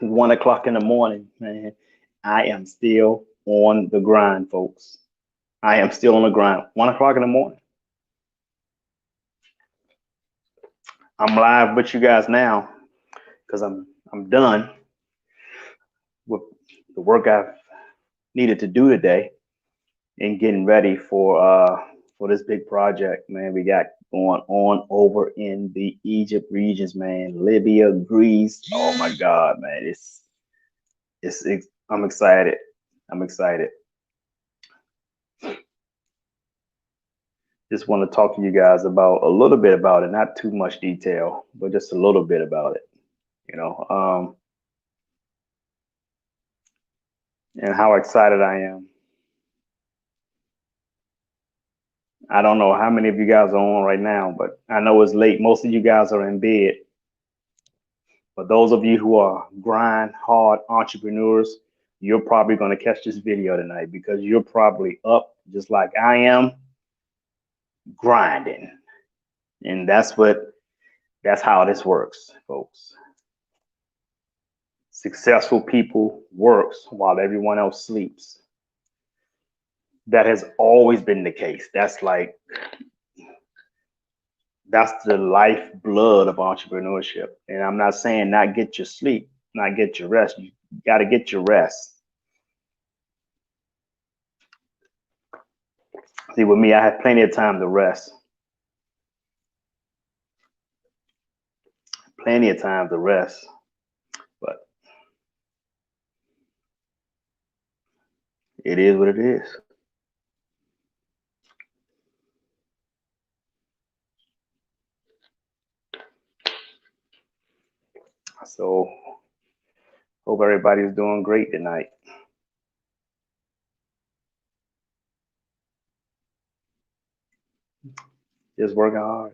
1 o'clock in the morning, man. I am still on the grind, folks. I am still on the grind. 1 o'clock in the morning. I'm live with you guys now because I'm done with the work I've needed to do today and getting ready for this big project, man. We got going on over in the Egypt regions, man. Libya, Greece. Oh my God, man. It's I'm excited. I'm excited. Just want to talk to you guys about a little bit about it, not too much detail, but just a little bit about it, you know, and how excited I am. I don't know how many of you guys are on right now, but I know it's late. Most of you guys are in bed. But those of you who are grind hard entrepreneurs, you're probably going to catch this video tonight because you're probably up just like I am, grinding. And that's how this works, folks. Successful people works while everyone else sleeps. That has always been the case. That's the lifeblood of entrepreneurship. And I'm not saying not get your sleep, not get your rest. You got to get your rest. See, with me, I have plenty of time to rest. Plenty of time to rest. But it is what it is. So hope everybody's doing great tonight. Just working hard.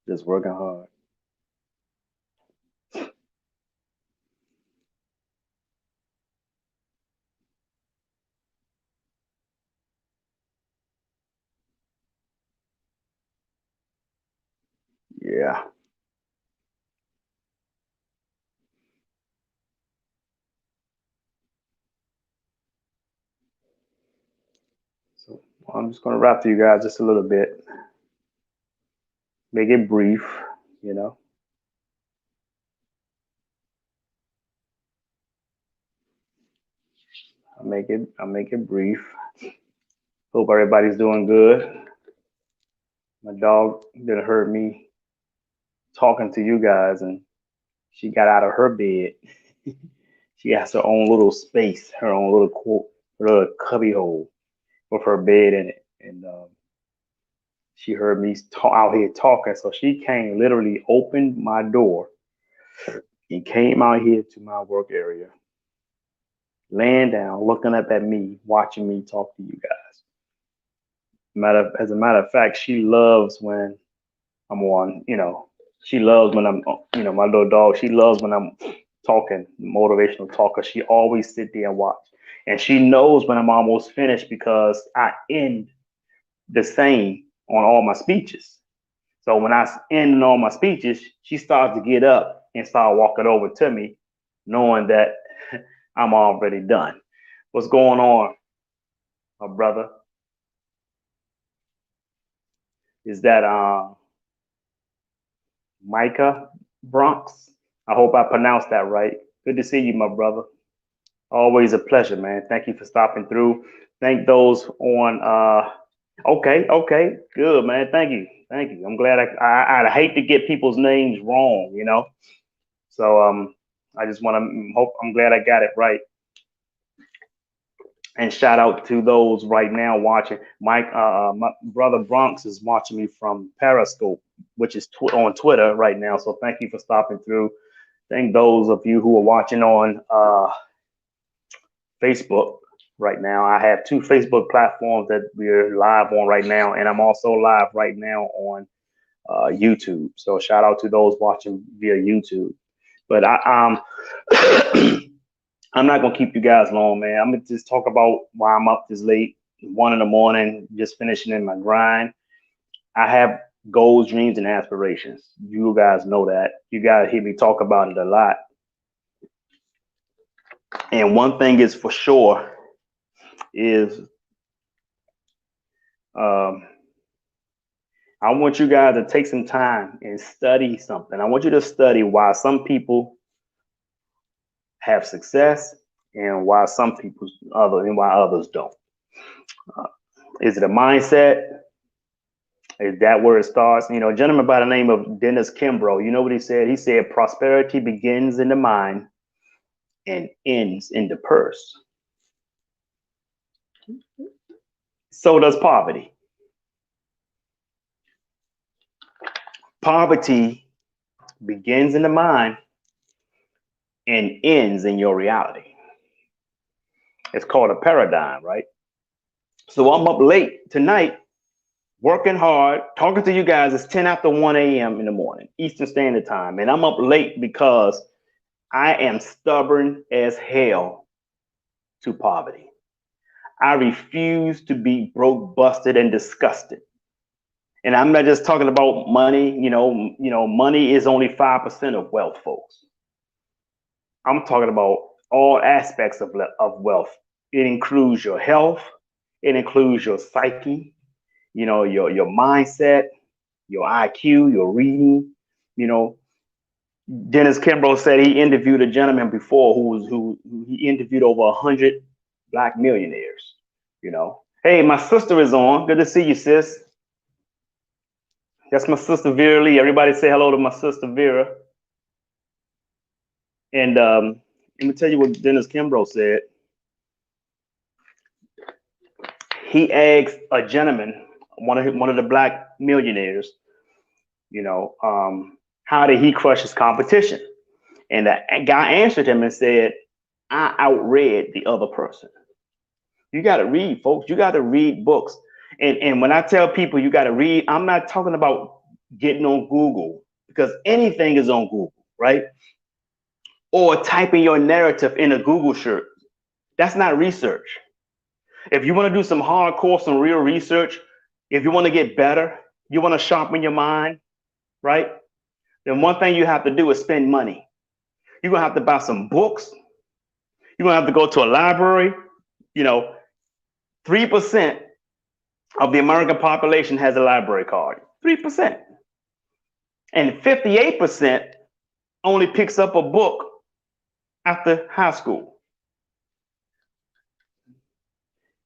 Just working hard. Yeah. So I'm just going to wrap to you guys just a little bit. Make it brief, you know. I'll make it brief. Hope everybody's doing good. My dog didn't hurt me talking to you guys, and she got out of her bed. She has her own little space, her own little cubby hole with her bed in it, and she heard me out here talking, so she came, literally opened my door and came out here to my work area, laying down, looking up at me, watching me talk to you guys. As a matter of fact, she loves when I'm on, she loves when I'm, my little dog, she loves when I'm talking, motivational talker. She always sit there and watch. And she knows when I'm almost finished because I end the same on all my speeches. So when I end all my speeches, she starts to get up and start walking over to me, knowing that I'm already done. What's going on, my brother? Is that Micah Bronx? I hope I pronounced that right. Good to see you, my brother. Always a pleasure, man. Thank you for stopping through. Thank those on okay, good, man. Thank you. Thank you. I'm glad I hate to get people's names wrong, you know. So I just want to hope I'm glad I got it right. And shout out to those right now watching. Mike, my brother Bronx is watching me from Periscope, which is on Twitter right now. So thank you for stopping through. Thank those of you who are watching on Facebook right now. I have two Facebook platforms that we're live on right now, and I'm also live right now on YouTube. So shout out to those watching via YouTube. But I'm not gonna keep you guys long, man. I'm gonna just talk about why I'm up this late, 1 in the morning, just finishing in my grind. I have goals, dreams, and aspirations. You guys know that. You guys hear me talk about it a lot. And one thing is for sure is um, I want you guys to take some time and study something. I want you to study why some people have success and why some people why others don't. Uh, is it a mindset? Is that where it starts? You know, a gentleman by the name of Dennis Kimbrough, you know what he said? He said, prosperity begins in the mind and ends in the purse. So does poverty. Poverty begins in the mind and ends in your reality. It's called a paradigm, right? So I'm up late tonight, working hard, talking to you guys. It's 10 after 1 a.m. in the morning, Eastern Standard Time. And I'm up late because I am stubborn as hell to poverty. I refuse to be broke, busted, and disgusted. And I'm not just talking about money. Money is only 5% of wealth, folks. I'm talking about all aspects of wealth. It includes your health. It includes your psyche, your mindset, your IQ, your reading. You know, Dennis Kimbrough said he interviewed a gentleman before who he interviewed over 100 black millionaires. Hey, my sister is on. Good to see you, sis. That's my sister Vera Lee. Everybody say hello to my sister Vera. And let me tell you what Dennis Kimbrough said. He asked a gentleman, one of the black millionaires, how did he crush his competition? And the guy answered him and said, I outread the other person. You got to read, folks. You got to read books. And when I tell people you got to read, I'm not talking about getting on Google, because anything is on Google, right? Or typing your narrative in a Google search. That's not research. If you want to do some hardcore, some real research, if you want to get better, you want to sharpen your mind, right? Then one thing you have to do is spend money. You're going to have to buy some books. You're going to have to go to a library. 3% of the American population has a library card. 3%. And 58% only picks up a book after high school.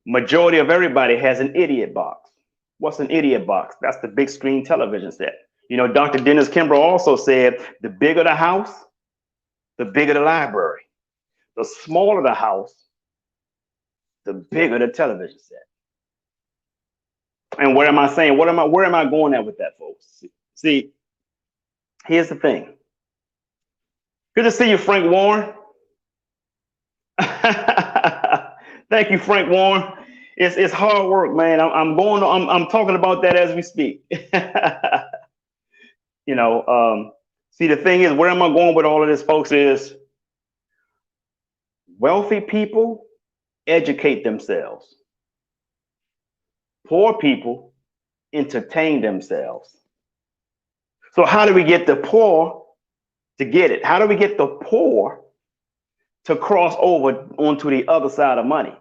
Majority of everybody has an idiot box. What's an idiot box? That's the big screen television set. Dr. Dennis Kimbrough also said, the bigger the house, the bigger the library. The smaller the house, the bigger the television set. And where am I saying? Where am I going at with that, folks? See, here's the thing. Good to see you, Frank Warren. Thank you, Frank Warren. It's hard work, man. I'm talking about that as we speak. See, the thing is, where am I going with all of this, folks, is wealthy people educate themselves. Poor people entertain themselves. So how do we get the poor to get it? How do we get the poor to cross over onto the other side of money?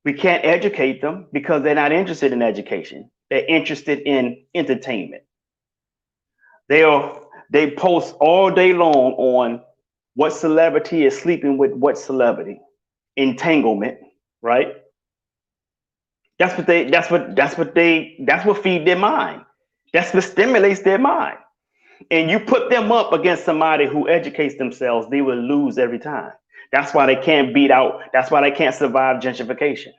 We can't educate them because they're not interested in education. They're interested in entertainment. They post all day long on what celebrity is sleeping with what celebrity. Entanglement, right? That's what feed their mind. That's what stimulates their mind. And you put them up against somebody who educates themselves, they will lose every time. That's why they can't beat out. That's why they can't survive gentrification.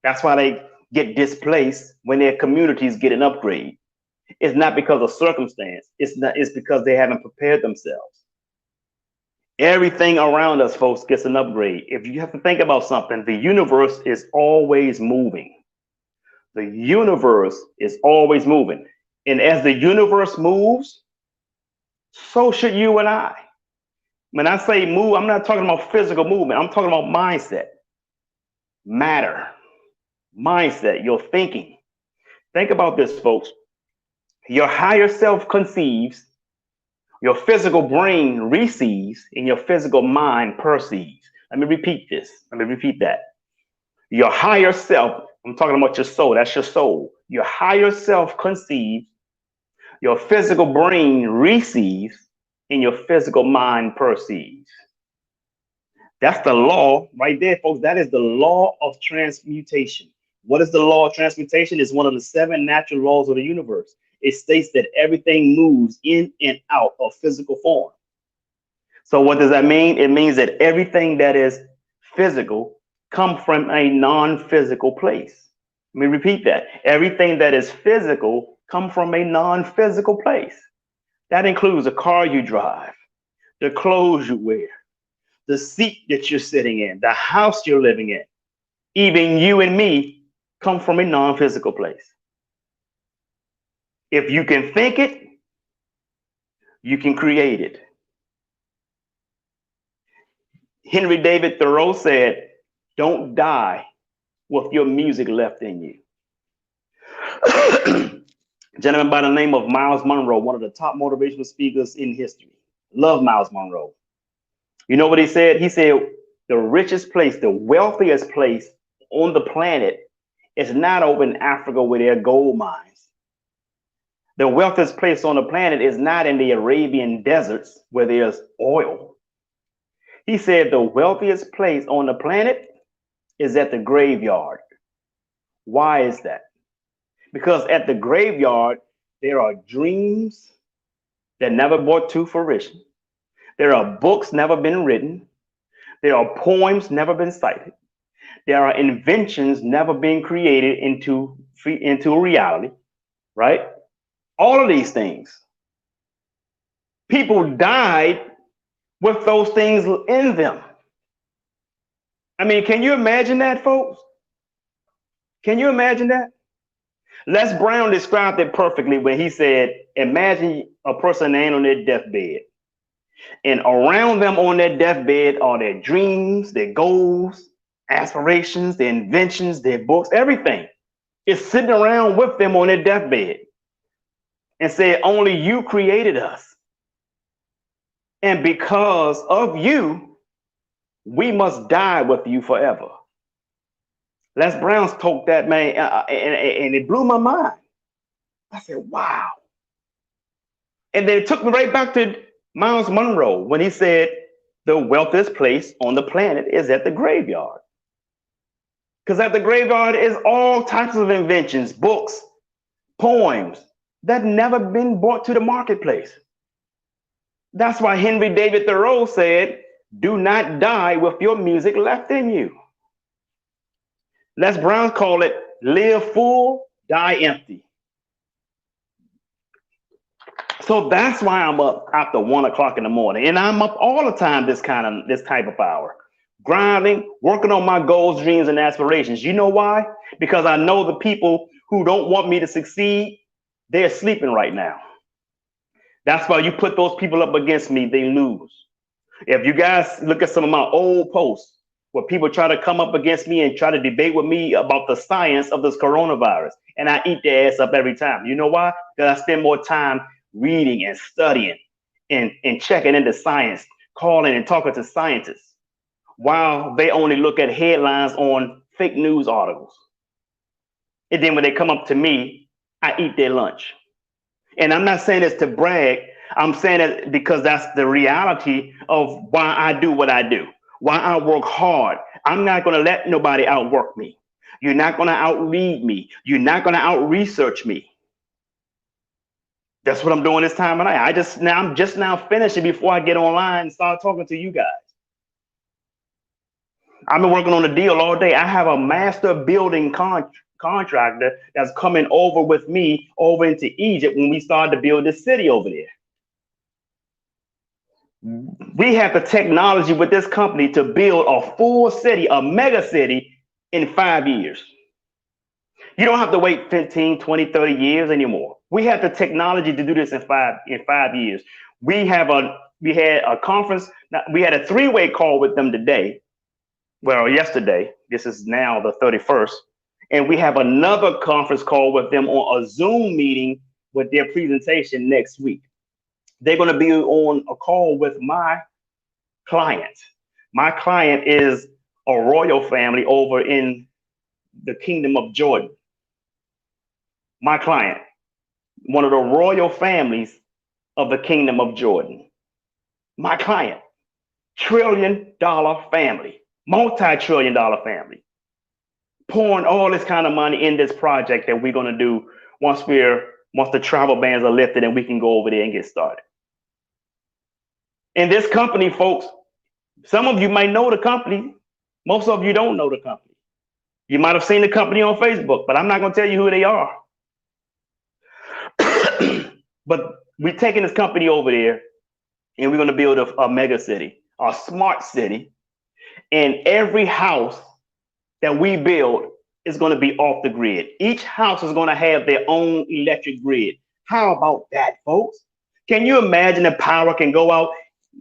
That's why they get displaced when their communities get an upgrade. It's not because of circumstance. It's because they haven't prepared themselves. Everything around us, folks, gets an upgrade. If you have to think about something, the universe is always moving. The universe is always moving. And as the universe moves, so should you and I. When I say move, I'm not talking about physical movement. I'm talking about mindset, matter, mindset, your thinking. Think about this, folks. Your higher self conceives Your physical brain receives and your physical mind perceives. Let me repeat this. Let me repeat that. Your higher self, I'm talking about your soul, that's your soul. Your higher self conceives, your physical brain receives, and your physical mind perceives. That's the law right there, folks. That is the law of transmutation. What is the law of transmutation? It's one of the seven natural laws of the universe. It states that everything moves in and out of physical form. So what does that mean? It means that everything that is physical comes from a non-physical place. Let me repeat that. Everything that is physical comes from a non-physical place. That includes the car you drive, the clothes you wear, the seat that you're sitting in, the house you're living in. Even you and me come from a non-physical place. If you can think it, you can create it. Henry David Thoreau said, don't die with your music left in you. A gentleman by the name of Miles Monroe, one of the top motivational speakers in history. Love Miles Monroe. You know what he said? He said, the richest place, the wealthiest place on the planet is not over in Africa where there are gold mines. The wealthiest place on the planet is not in the Arabian deserts where there's oil. He said the wealthiest place on the planet is at the graveyard. Why is that? Because at the graveyard, there are dreams that never brought to fruition. There are books never been written. There are poems never been cited. There are inventions never been created into reality, right? All of these things. People died with those things in them. I mean, can you imagine that, folks? Can you imagine that? Les Brown described it perfectly when he said, imagine a person laying on their deathbed. And around them on their deathbed are their dreams, their goals, aspirations, their inventions, their books, everything. Is sitting around with them on their deathbed and said, only you created us. And because of you, we must die with you forever. Les Brown told that, man, and it blew my mind. I said, wow. And then it took me right back to Miles Monroe when he said, the wealthiest place on the planet is at the graveyard. Because at the graveyard is all types of inventions, books, poems that never been brought to the marketplace. That's why Henry David Thoreau said, do not die with your music left in you. Les Brown called it live full, die empty. So that's why I'm up after 1 o'clock in the morning. And I'm up all the time this type of hour. Grinding, working on my goals, dreams, and aspirations. You know why? Because I know the people who don't want me to succeed, they're sleeping right now. That's why you put those people up against me, they lose. If you guys look at some of my old posts where people try to come up against me and try to debate with me about the science of this coronavirus, and I eat their ass up every time. You know why? Because I spend more time reading and studying and checking into science, calling and talking to scientists, while they only look at headlines on fake news articles. And then when they come up to me, I eat their lunch. And I'm not saying this to brag. I'm saying it because that's the reality of why I do what I do, why I work hard. I'm not going to let nobody outwork me. You're not going to outread me. You're not going to out-research me. That's what I'm doing this time of night. I'm just now finishing before I get online and start talking to you guys. I've been working on a deal all day. I have a master building contractor that's coming over with me over into Egypt when we start to build this city over there. We have the technology with this company to build a full city, a mega city in 5 years. You don't have to wait 15, 20, 30 years anymore. We have the technology to do this in 5 years. We had a conference. We had a three-way call with them today. Well, yesterday. This is now the 31st. And we have another conference call with them on a Zoom meeting with their presentation next week. They're going to be on a call with my client. My client is a royal family over in the kingdom of Jordan. My client, one of the royal families of the kingdom of Jordan. My client, $1 trillion family, multi-trillion-dollar family, pouring all this kind of money in this project that we're going to do once the travel bans are lifted and we can go over there and get started. And this company, folks, some of you might know the company. Most of you don't know the company. You might have seen the company on Facebook, but I'm not going to tell you who they are. But we're taking this company over there and we're going to build a mega city, a smart city. And every house that we build is going to be off the grid. Each house is going to have their own electric grid. How about that, folks? Can you imagine the power can go out?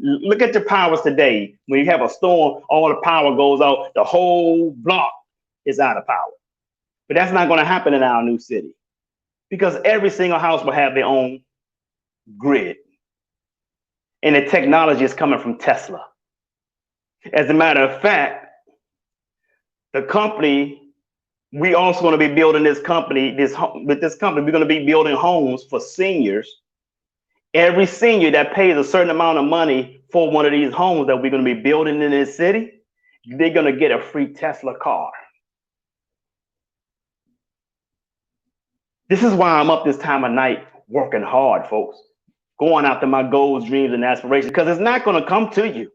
Look at the powers today. When you have a storm, all the power goes out. The whole block is out of power. But that's not going to happen in our new city because every single house will have their own grid. And the technology is coming from Tesla. As a matter of fact, the company, we also going to be building this company, we're going to be building homes for seniors. Every senior that pays a certain amount of money for one of these homes that we're going to be building in this city, they're going to get a free Tesla car. This is why I'm up this time of night working hard, folks, going after my goals, dreams, and aspirations, because it's not going to come to you.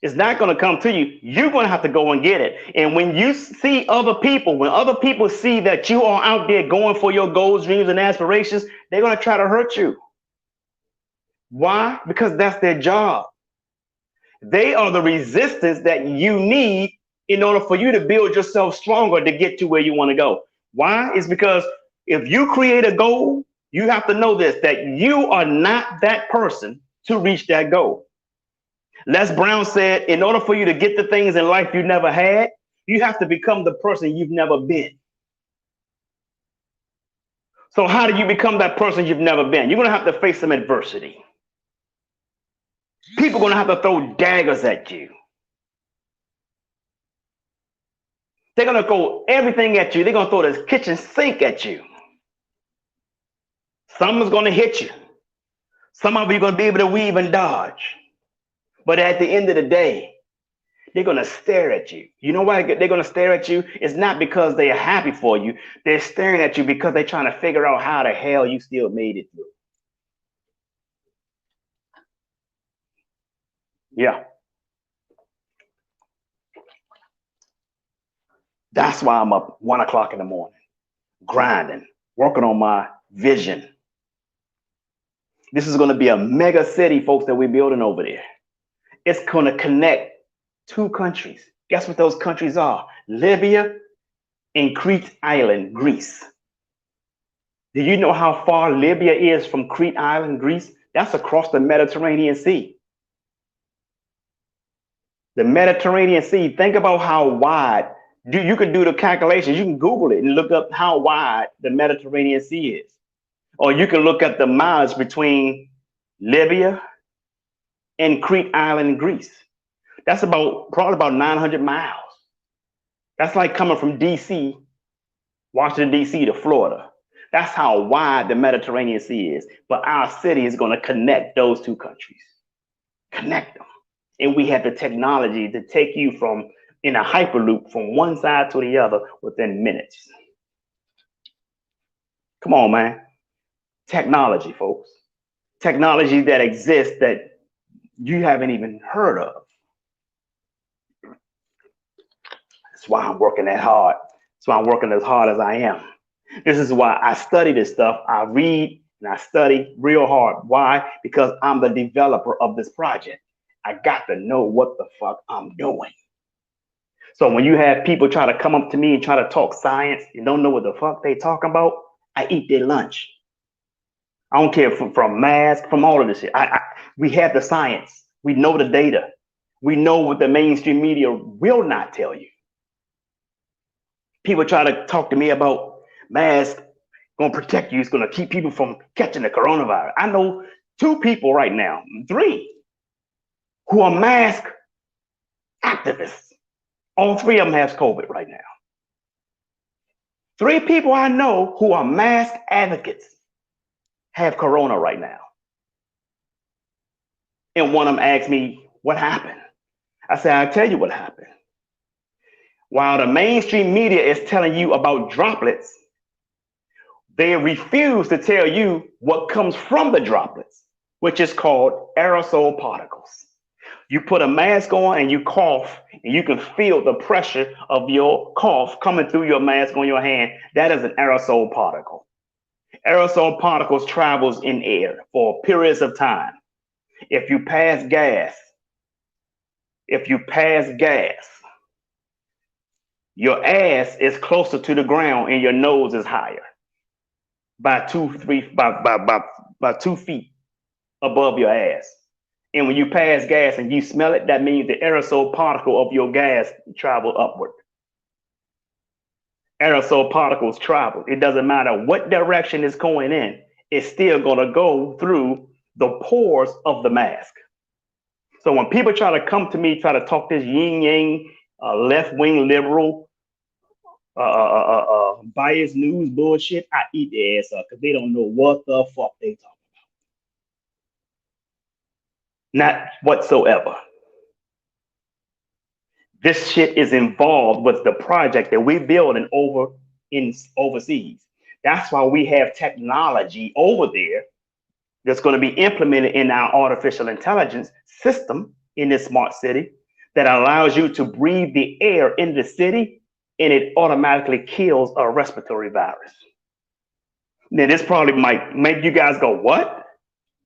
It's not going to come to you. You're going to have to go and get it. And when you see other people, when other people see that you are out there going for your goals, dreams, and aspirations, they're going to try to hurt you. Why? Because that's their job. They are the resistance that you need in order for you to build yourself stronger to get to where you want to go. Why? It's because if you create a goal, you have to know this, that you are not that person to reach that goal. Les Brown said, in order for you to get the things in life you never had, you have to become the person you've never been. So how do you become that person you've never been? You're going to have to face some adversity. People are going to have to throw daggers at you. They're going to throw everything at you. They're going to throw this kitchen sink at you. Someone's going to hit you. Some of you are going to be able to weave and dodge. But at the end of the day, they're going to stare at you. You know why they're going to stare at you? It's not because they're happy for you. They're staring at you because they're trying to figure out how the hell you still made it through. Yeah. That's why I'm up 1 o'clock in the morning, grinding, working on my vision. This is going to be a mega city, folks, that we're building over there. It's going to connect 2 countries. Guess what those countries are? Libya and Crete Island, Greece. Do you know how far Libya is from Crete Island, Greece? That's across the Mediterranean Sea. The Mediterranean Sea, think about how wide. You can do the calculations. You can Google it and look up how wide the Mediterranean Sea is. Or you can look at the miles between Libya and Crete Island, Greece. That's probably about 900 miles. That's like coming from DC, Washington, DC to Florida. That's how wide the Mediterranean Sea is. But our city is going to connect those 2 countries. Connect them. And we have the technology to take you in a hyperloop from one side to the other within minutes. Come on, man. Technology, folks. Technology that exists that you haven't even heard of. That's why I'm working that hard. That's why I'm working as hard as I am. This is why I study this stuff. I read and I study real hard. Why? Because I'm the developer of this project. I got to know what the fuck I'm doing. So when you have people try to come up to me and try to talk science and don't know what the fuck they talking about, I eat their lunch. I don't care from math, from all of this shit. We have the science. We know the data. We know what the mainstream media will not tell you. People try to talk to me about masks going to protect you. It's going to keep people from catching the coronavirus. I know two people right now, three, who are mask activists. All three of them has COVID right now. Three people I know who are mask advocates have corona right now. And one of them asked me, what happened? I said, I'll tell you what happened. While the mainstream media is telling you about droplets, they refuse to tell you what comes from the droplets, which is called aerosol particles. You put a mask on and you cough, and you can feel the pressure of your cough coming through your mask on your hand. That is an aerosol particle. Aerosol particles travels in air for periods of time. If you pass gas, your ass is closer to the ground and your nose is higher by 2 feet above your ass. And when you pass gas and you smell it, that means the aerosol particle of your gas travel upward. Aerosol particles travel. It doesn't matter what direction it's going in, it's still going to go through the pores of the mask. So when people try to come to me, try to talk this yin yang, left wing liberal, biased news bullshit, I eat their ass up because they don't know what the fuck they talking about. Not whatsoever. This shit is involved with the project that we're building overseas. That's why we have technology over there that's going to be implemented in our artificial intelligence system in this smart city that allows you to breathe the air in the city and it automatically kills a respiratory virus. Now, this probably might make you guys go, what?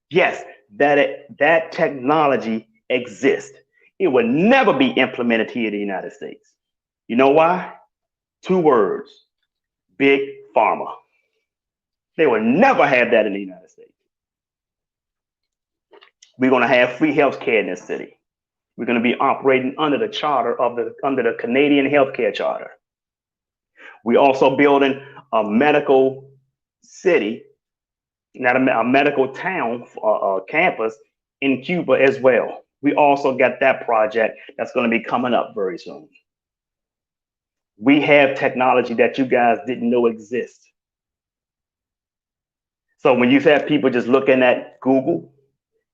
Yes, that technology exists. It will never be implemented here in the United States. You know why? 2 words, big pharma. They will never have that in the United States. We're going to have free health care in this city. We're going to be operating under the charter under the Canadian healthcare charter. We're also building a medical city, not a medical town campus in Cuba as well. We also got that project that's going to be coming up very soon. We have technology that you guys didn't know exists. So when you have people just looking at Google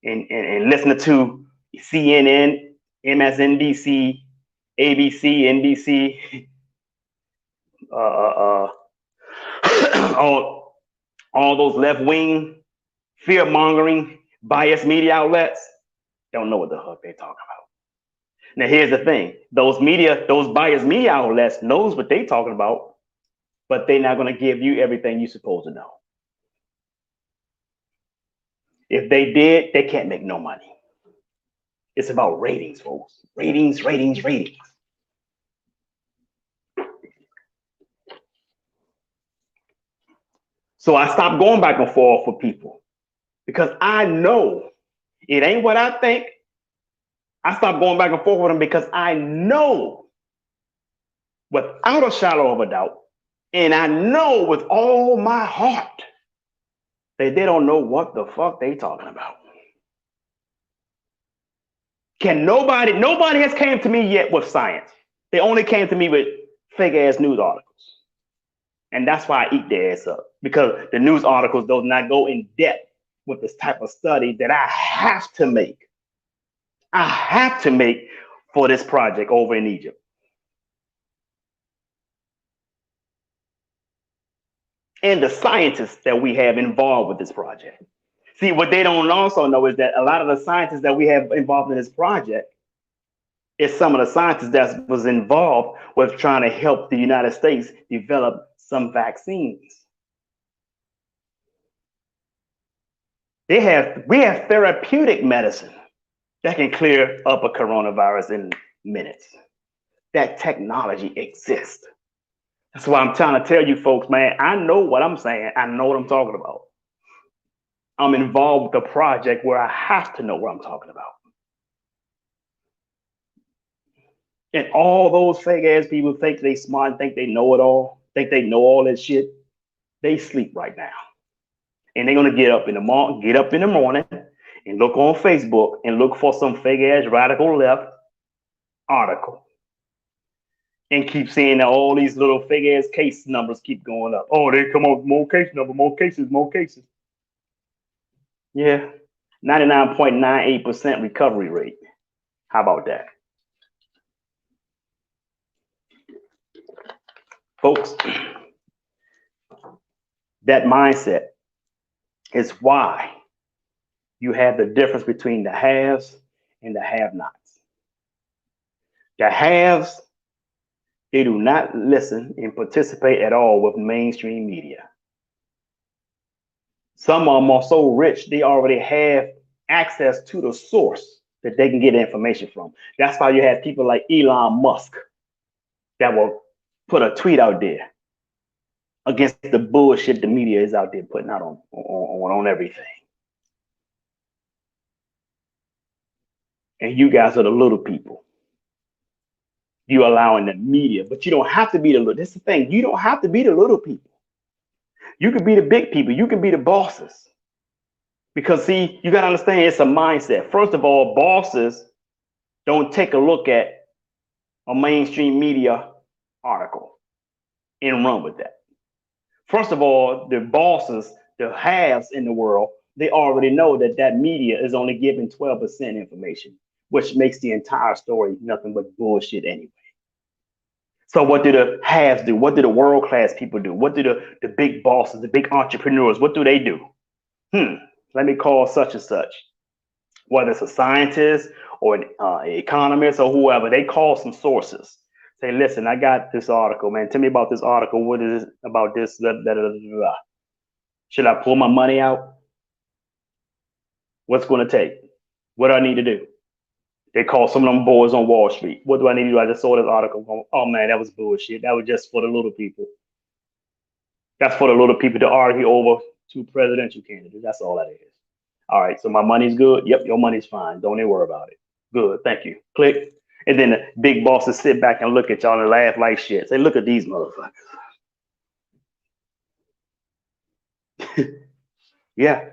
and listening to CNN, MSNBC, ABC, NBC, all those left-wing, fear-mongering, biased media outlets, don't know what the fuck they're talking about. Now, here's the thing. Those biased media outlets knows what they're talking about, but they're not going to give you everything you're supposed to know. If they did, they can't make no money. It's about ratings, folks. Ratings. So I stopped going back and forth with people because I know it ain't what I think. I stopped going back and forth with them because I know without a shadow of a doubt, and I know with all my heart that they don't know what the fuck they talking about. Nobody has came to me yet with science. They only came to me with fake ass news articles. And that's why I eat their ass up, because the news articles do not go in depth with this type of study that I have to make. I have to make for this project over in Egypt. And the scientists that we have involved with this project. See, what they don't also know is that a lot of the scientists that we have involved in this project is some of the scientists that was involved with trying to help the United States develop some vaccines. We have therapeutic medicine that can clear up a coronavirus in minutes. That technology exists. That's why I'm trying to tell you folks, man, I know what I'm saying. I know what I'm talking about. I'm involved with the project where I have to know what I'm talking about. And all those fake ass people think they smart and think they know it all, think they know all that shit. They sleep right now. And they're gonna get up in the morning and look on Facebook and look for some fake ass radical left article and keep seeing that all these little fake ass case numbers keep going up. Oh, they come up more case number, more cases, more cases. Yeah, 99.98% recovery rate. How about that? Folks, that mindset is why you have the difference between the haves and the have-nots. The haves, they do not listen and participate at all with mainstream media. Some of them are so rich, they already have access to the source that they can get information from. That's why you have people like Elon Musk that will put a tweet out there against the bullshit the media is out there putting out on everything. And you guys are the little people. You allowing the media, but you don't have to be the little. This is the thing. You don't have to be the little people. You can be the big people. You can be the bosses. Because see, you got to understand it's a mindset. First of all, bosses don't take a look at a mainstream media article and run with that. First of all, the bosses, the haves in the world, they already know that that media is only giving 12% information, which makes the entire story nothing but bullshit anyway. So what do the haves do? What do the world class people do? What do the big bosses, the big entrepreneurs, what do they do? Let me call such and such. Whether it's a scientist or an economist or whoever, they call some sources. Say, listen, I got this article, man. Tell me about this article. What is it about this? Blah, blah, blah, blah. Should I pull my money out? What's going to take? What do I need to do? They call some of them boys on Wall Street. What do I need to do? I just saw this article. Oh, man, that was bullshit. That was just for the little people. That's for the little people to argue over two presidential candidates. That's all that is. All right, so my money's good. Yep, your money's fine. Don't even worry about it. Good, thank you. Click. And then the big bosses sit back and look at y'all and laugh like shit. Say, look at these motherfuckers. Yeah.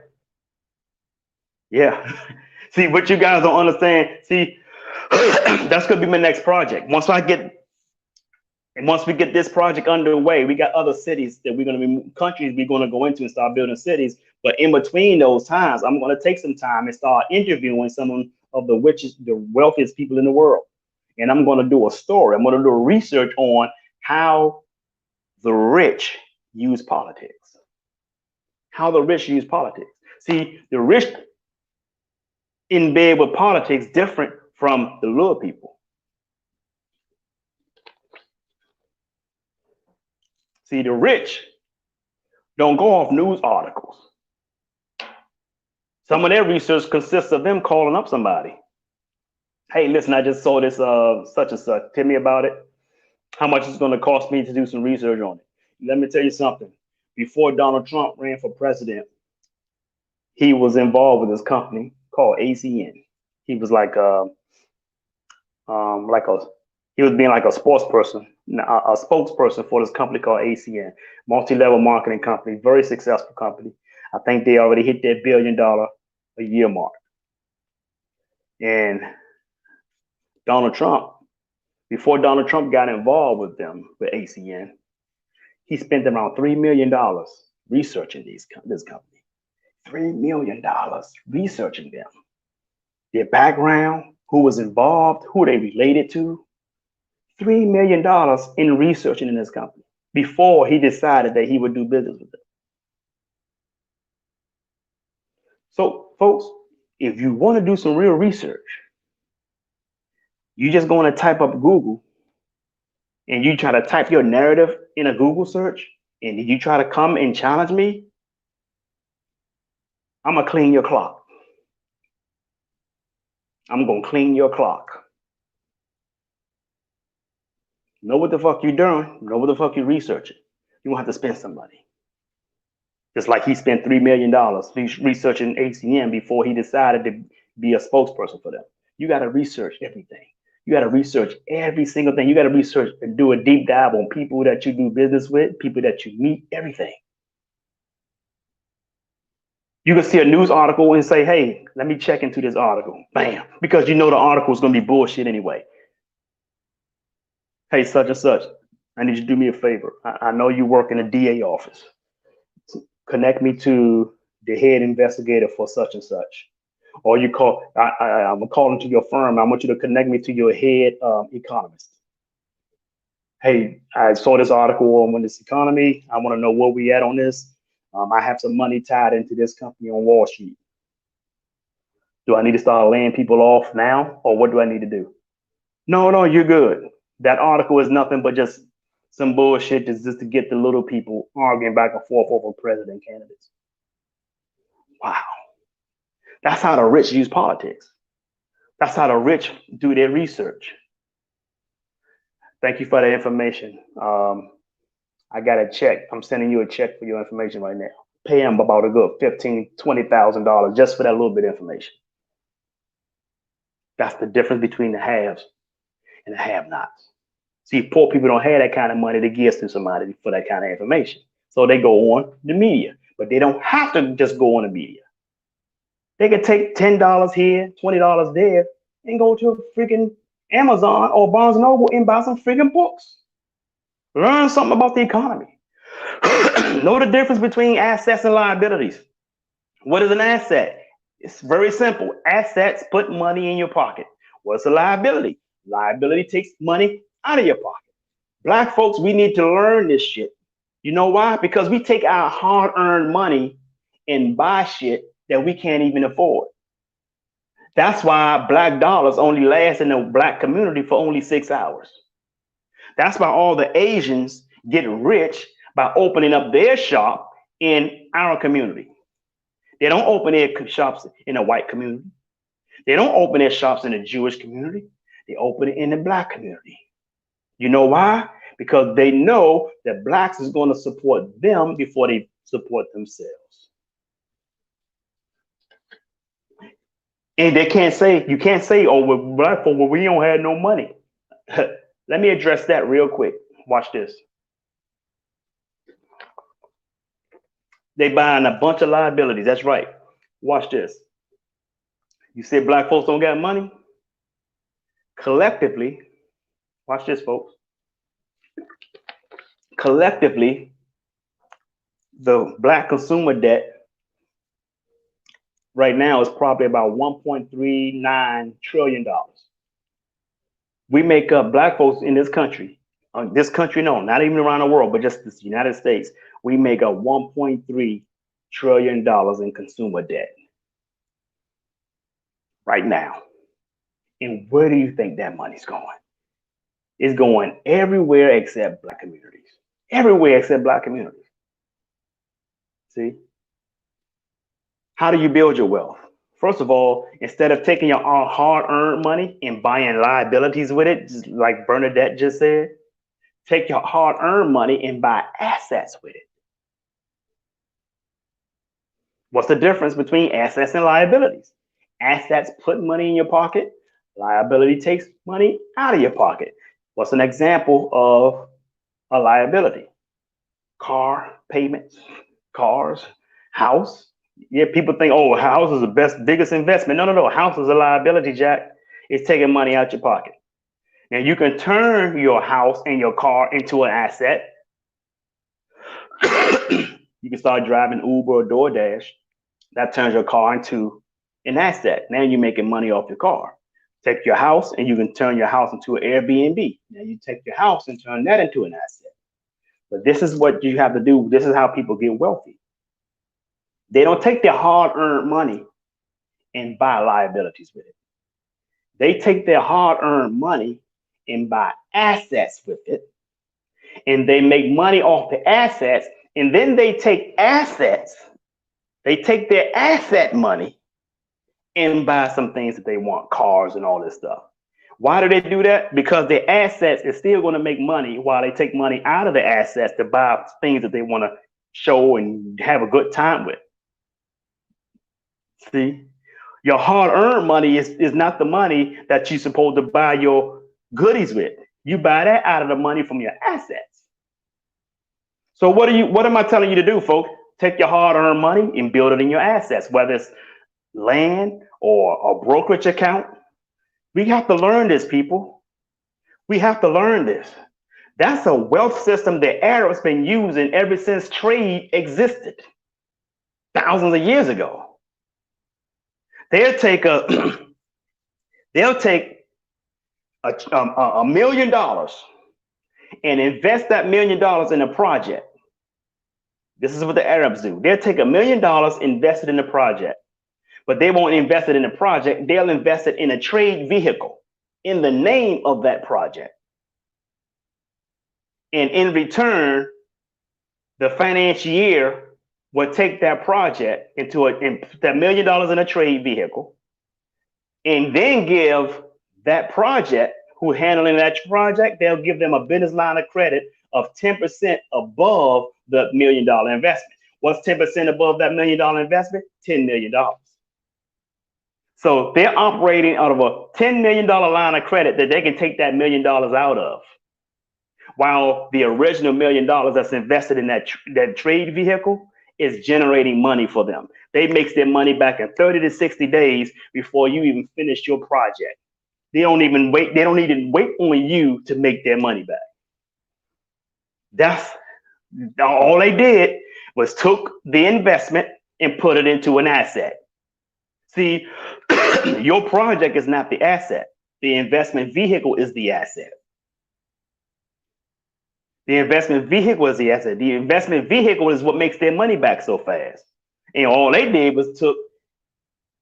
Yeah. See, what you guys don't understand, see, that's gonna be my next project. Once we get this project underway, we got other cities that we're gonna be countries we're gonna go into and start building cities. But in between those times, I'm gonna take some time and start interviewing some of the richest, the wealthiest people in the world. And I'm gonna do a story. I'm gonna do a research on how the rich use politics. How the rich use politics. See, the rich in bed with politics different from the little people. See, the rich don't go off news articles. Some of their research consists of them calling up somebody. Hey, listen, I just saw this such and such. Tell me about it. How much it's going to cost me to do some research on it. Let me tell you something. Before Donald Trump ran for president, he was involved with this company called ACN. He was he was being like a sports person, a spokesperson for this company called ACN, multi-level marketing company, very successful company. I think they already hit their $1 billion a year mark. And Donald Trump, before Donald Trump got involved with them, with ACN, he spent around $3 million researching this company. $3 million researching them, their background, who was involved, who they related to. $3 million in researching in this company before he decided that he would do business with them. So, folks, if you want to do some real research, you just going to type up Google and you try to type your narrative in a Google search, and you try to come and challenge me, I'm going to clean your clock. I'm going to clean your clock. Know what the fuck you're doing. Know what the fuck you're researching. You won't have to spend some money. Just like he spent $3 million researching ACN before he decided to be a spokesperson for them. You got to research everything. You got to research every single thing. You got to research and do a deep dive on people that you do business with, people that you meet, everything. You can see a news article and say, hey, let me check into this article. Bam. Because you know the article is going to be bullshit anyway. Hey, such and such, I need you to do me a favor. I know you work in a DA office. Connect me to the head investigator for such and such. Or you call, I'm calling to your firm. I want you to connect me to your head economist. Hey, I saw this article on this economy. I want to know where we at on this. I have some money tied into this company on Wall Street. Do I need to start laying people off now, or what do I need to do? No, no, you're good. That article is nothing but just some bullshit just to get the little people arguing back and forth over president candidates. Wow. That's how the rich use politics. That's how the rich do their research. Thank you for the information. I got a check. I'm sending you a check for your information right now. Pay them about a good $15,000, $20,000 just for that little bit of information. That's the difference between the haves and the have-nots. See, poor people don't have that kind of money to give to somebody for that kind of information. So they go on the media, but they don't have to just go on the media. They can take $10 here, $20 there, and go to freaking Amazon or Barnes and Noble and buy some freaking books. Learn something about the economy. Know the difference between assets and liabilities. What is an asset? It's very simple. Assets put money in your pocket. What's a liability? Liability takes money out of your pocket. Black folks, we need to learn this shit. You know why? Because we take our hard-earned money and buy shit that we can't even afford. That's why black dollars only last in the black community for only 6 hours. That's why all the Asians get rich by opening up their shop in our community. They don't open their shops in a white community. They don't open their shops in a Jewish community. They open it in the black community. You know why? Because they know that blacks is going to support them before they support themselves. And they can't say, you can't say, oh, we're black folk, well, we don't have no money. Let me address that real quick. Watch this. They buying a bunch of liabilities. That's right. Watch this. You say black folks don't got money? Collectively, watch this, folks. Collectively, the black consumer debt right now is probably about $1.39 trillion. We make up, black folks in this country, no, not even around the world, but just the United States, we make up $1.3 trillion in consumer debt right now. And where do you think that money's going? It's going everywhere except black communities. Everywhere except black communities. See? How do you build your wealth? First of all, instead of taking your hard-earned money and buying liabilities with it, just like Bernadette just said, take your hard-earned money and buy assets with it. What's the difference between assets and liabilities? Assets put money in your pocket. Liability takes money out of your pocket. What's an example of a liability? Car payments, cars, house. Yeah, people think, oh, a house is the biggest investment. No, no, no. A house is a liability, Jack. It's taking money out your pocket. Now, you can turn your house and your car into an asset. You can start driving Uber or DoorDash. That turns your car into an asset. Now you're making money off your car. Take your house and you can turn your house into an Airbnb. Now you take your house and turn that into an asset. But this is what you have to do. This is how people get wealthy. They don't take their hard-earned money and buy liabilities with it. They take their hard-earned money and buy assets with it. And they make money off the assets. And then they take assets. They take their asset money and buy some things that they want, cars and all this stuff. Why do they do that? Because their assets is still going to make money while they take money out of the assets to buy things that they want to show and have a good time with. See, your hard-earned money is not the money that you're supposed to buy your goodies with. You buy that out of the money from your assets. So what am I telling you to do, folks? Take your hard-earned money and build it in your assets, whether it's land or a brokerage account. We have to learn this, people. We have to learn this. That's a wealth system the Arabs been using ever since trade existed, thousands of years ago. They'll take a they'll take $1 million and invest that $1 million in a project. This is what the Arabs do. They'll take $1 million invested in a project, but they won't invest it in a project. They'll invest it in a trade vehicle in the name of that project. And in return, the financier will take that project that $1 million in a trade vehicle, and then give that project, who handling that project, they'll give them a business line of credit of 10% above the $1 million investment. What's 10% above that $1 million investment? $10 million. So they're operating out of a $10 million line of credit that they can take that $1 million out of, while the original $1 million that's invested in that trade vehicle is generating money for them. They make their money back in 30 to 60 days before you even finish your project. They don't even wait on you to make their money back. That's all they did, was took the investment and put it into an asset. See, your project is not the asset. The investment vehicle is the asset. The investment vehicle is the asset. The investment vehicle is what makes their money back so fast. And all they did was took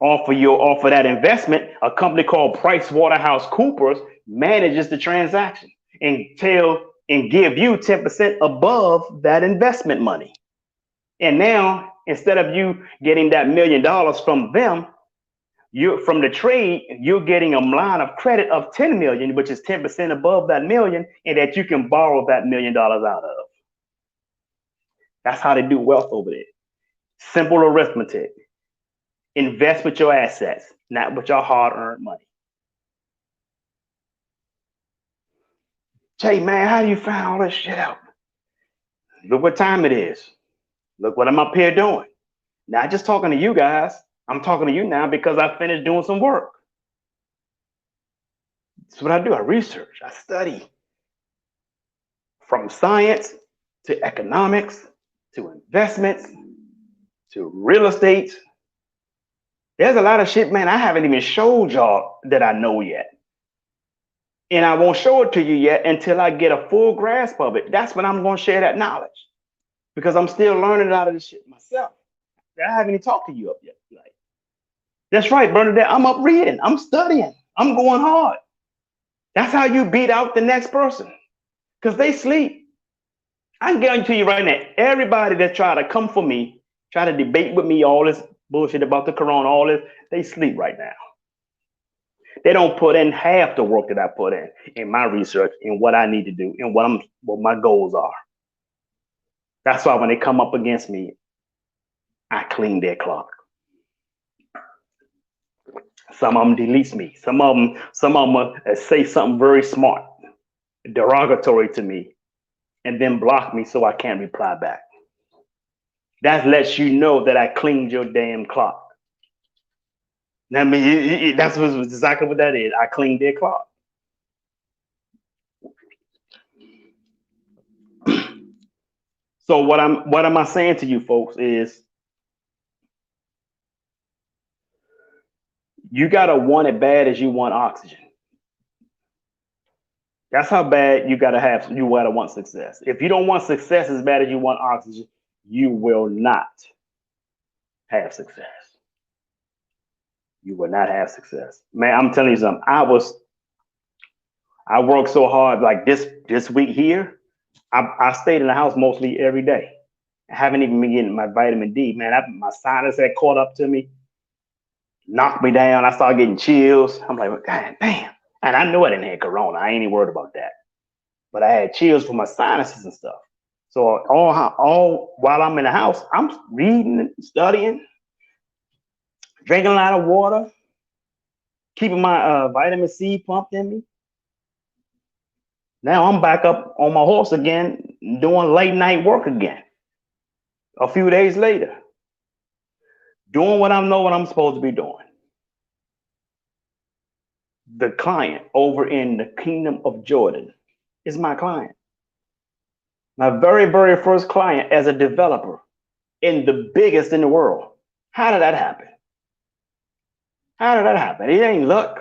off of that investment. A company called PricewaterhouseCoopers manages the transaction and give you 10% above that investment money. And now, instead of you getting that $1 million from them, from the trade, you're getting a line of credit of 10 million, which is 10% above that million, and that you can borrow that $1 million out of. That's how they do wealth over there. Simple arithmetic. Invest with your assets, not with your hard-earned money. Jay, man, how do you find all this shit out? Look what time it is. Look what I'm up here doing. Not just talking to you guys. I'm talking to you now because I finished doing some work. That's what I do. I research. I study. From science to economics to investments to real estate. There's a lot of shit, man, I haven't even showed y'all that I know yet. And I won't show it to you yet until I get a full grasp of it. That's when I'm going to share that knowledge, because I'm still learning a lot of this shit myself. I haven't even talked to you up yet. Like, that's right, Bernadette. I'm up reading. I'm studying. I'm going hard. That's how you beat out the next person, because they sleep. I can guarantee you right now, everybody that try to come for me, try to debate with me, all this bullshit about the corona, all this, they sleep right now. They don't put in half the work that I put in my research, and what I need to do, and what my goals are. That's why when they come up against me, I clean their clock. Some of them deletes me. Some of them say something very smart, derogatory to me, and then block me so I can't reply back. That lets you know that I cleaned your damn clock. I mean, that's exactly what that is. I cleaned their clock. So what am I saying to you folks is, you gotta want it bad as you want oxygen. That's how bad you gotta want success. If you don't want success as bad as you want oxygen, you will not have success. You will not have success. Man, I'm telling you something. I worked so hard, like this week here. I stayed in the house mostly every day. I haven't even been getting my vitamin D. Man, my sinus had caught up to me, knocked me down. I started getting chills. I'm like, God damn. And I knew I didn't have corona. I ain't even worried about that. But I had chills for my sinuses and stuff. So all while I'm in the house, I'm reading, studying, drinking a lot of water, keeping my vitamin C pumped in me. Now I'm back up on my horse again, doing late night work again. A few days later, doing what I know what I'm supposed to be doing. The client over in the Kingdom of Jordan is my client. My very, very first client as a developer in the biggest in the world. How did that happen? How did that happen? It ain't luck.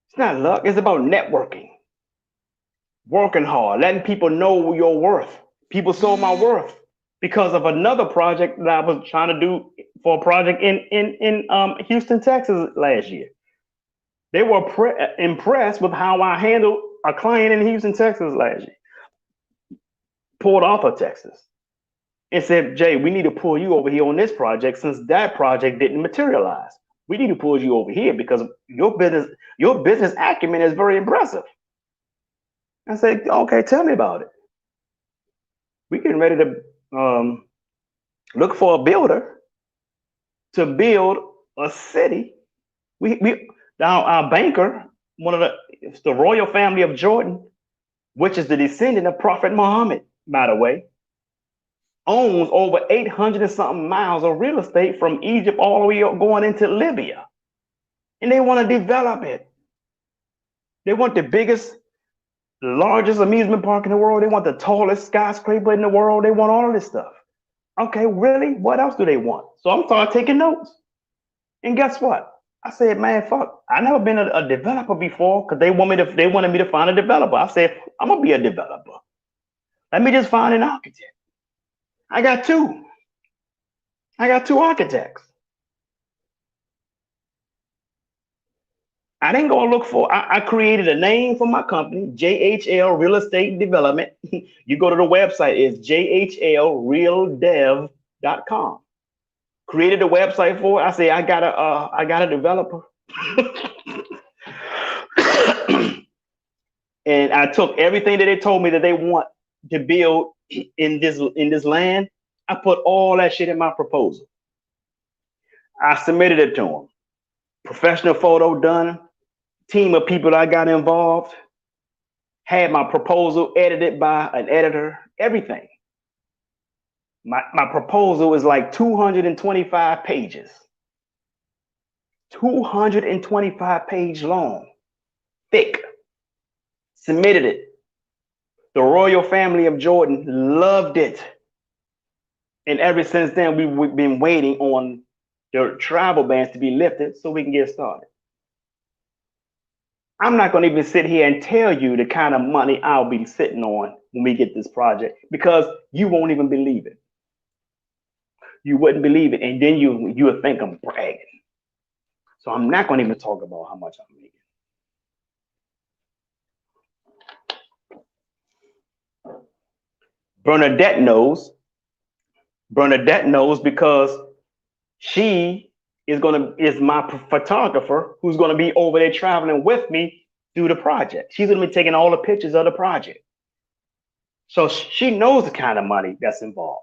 It's not luck. It's about networking, working hard, letting people know your worth. People saw my worth because of another project that I was trying to do for a project in Houston, Texas last year. They were impressed with how I handled a client in Houston, Texas last year, Port Arthur, Texas, and said, Jay, we need to pull you over here on this project since that project didn't materialize. We need to pull you over here because your business acumen is very impressive. I said, okay, tell me about it. We getting ready to look for a builder to build a city. We now our banker, one of the royal family of Jordan, which is the descendant of Prophet Muhammad, by the way, owns over 800 and something miles of real estate from Egypt all the way up going into Libya. And they want to develop it. They want the biggest, largest amusement park in the world. They want the tallest skyscraper in the world. They want all of this stuff. Okay, really? What else do they want? So I'm starting taking notes. And guess what? I said, man, fuck. I never been a developer before because they wanted me to find a developer. I said, I'm gonna be a developer. Let me just find an architect. I got two. I got two architects. I didn't go look for. I created a name for my company, JHL Real Estate Development. You go to the website, it's jhlrealdev.com. Created a website for it. I say I got a developer. And I took everything that they told me that they want to build in this land. I put all that shit in my proposal. I submitted it to them. Professional photo done. Team of people that I got involved. Had my proposal edited by an editor. Everything. My proposal is like 225 pages. 225 page long. Thick. Submitted it. The royal family of Jordan loved it. And ever since then, we've been waiting on the travel bans to be lifted so we can get started. I'm not going to even sit here and tell you the kind of money I'll be sitting on when we get this project because you won't even believe it. You wouldn't believe it. And then you would think I'm bragging. So I'm not going to even talk about how much I'm making. Bernadette knows. Bernadette knows because she is my photographer who's going to be over there traveling with me through the project. She's going to be taking all the pictures of the project. So she knows the kind of money that's involved.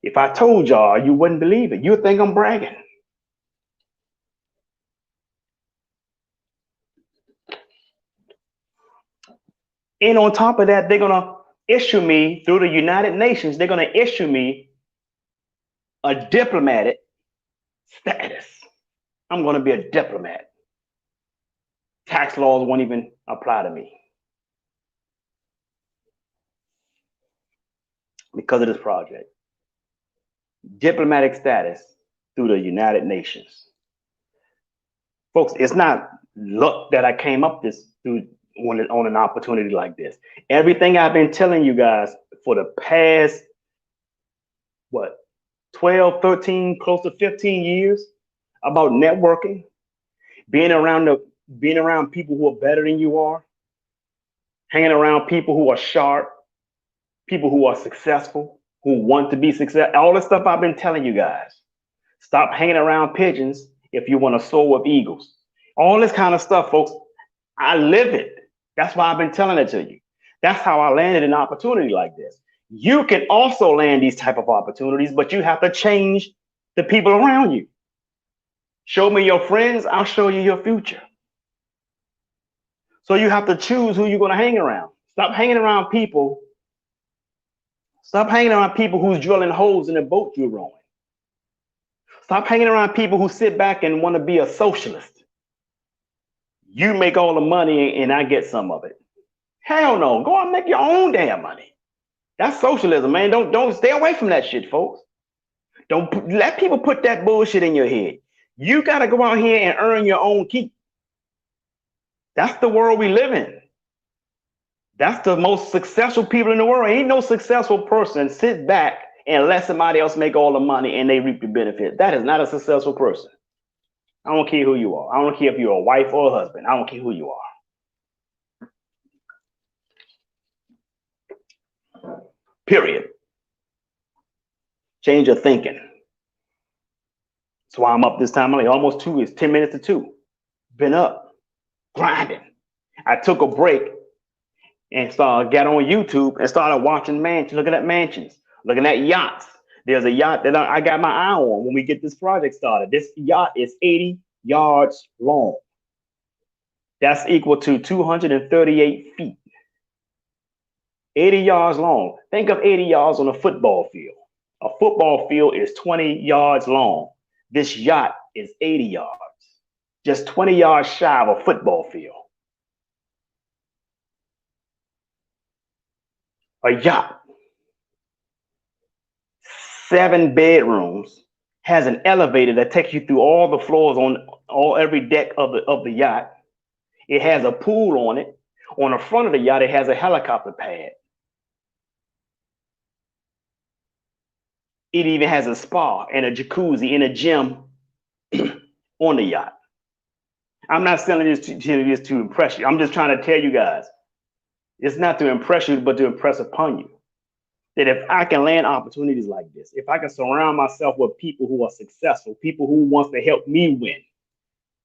If I told y'all, you wouldn't believe it. You'd think I'm bragging. And on top of that, they're going to issue me through the United Nations. They're going to issue me a diplomatic status. I'm going to be a diplomat. Tax laws won't even apply to me because of this project. Diplomatic status through the United Nations. Folks, it's not luck that I came up on an opportunity like this. Everything I've been telling you guys for the past, 12, 13, close to 15 years about networking, being around people who are better than you are, hanging around people who are sharp, people who are successful, who want to be successful. All the stuff I've been telling you guys. Stop hanging around pigeons if you want to soar with eagles. All this kind of stuff, folks, I live it. That's why I've been telling it to you. That's how I landed an opportunity like this. You can also land these type of opportunities, but you have to change the people around you. Show me your friends, I'll show you your future. So you have to choose who you're going to hang around. Stop hanging around people Stop hanging around people who's drilling holes in the boat you're rowing. Stop hanging around people who sit back and want to be a socialist. You make all the money and I get some of it. Hell no. Go out and make your own damn money. That's socialism, man. Don't stay away from that shit, folks. Don't let people put that bullshit in your head. You got to go out here and earn your own keep. That's the world we live in. That's the most successful people in the world. Ain't no successful person sit back and let somebody else make all the money and they reap the benefit. That is not a successful person. I don't care who you are. I don't care if you're a wife or a husband. I don't care who you are. Period. Change your thinking. That's why I'm up this time. I'm like almost 2. It's 10 minutes to 2. Been up, grinding. I took a break and got on YouTube and started watching mansions, looking at mansions, looking at yachts. There's a yacht that I got my eye on when we get this project started. This yacht is 80 yards long. That's equal to 238 feet. 80 yards long. Think of 80 yards on a football field. A football field is 20 yards long. This yacht is 80 yards, just 20 yards shy of a football field. A yacht, 7 bedrooms, has an elevator that takes you through all the floors on every deck of the yacht. It has a pool on it. On the front of the yacht, it has a helicopter pad. It even has a spa and a jacuzzi and a gym on the yacht. I'm not selling this to impress you. I'm just trying to tell you guys, it's not to impress you, but to impress upon you. That if I can land opportunities like this, if I can surround myself with people who are successful, people who wants to help me win,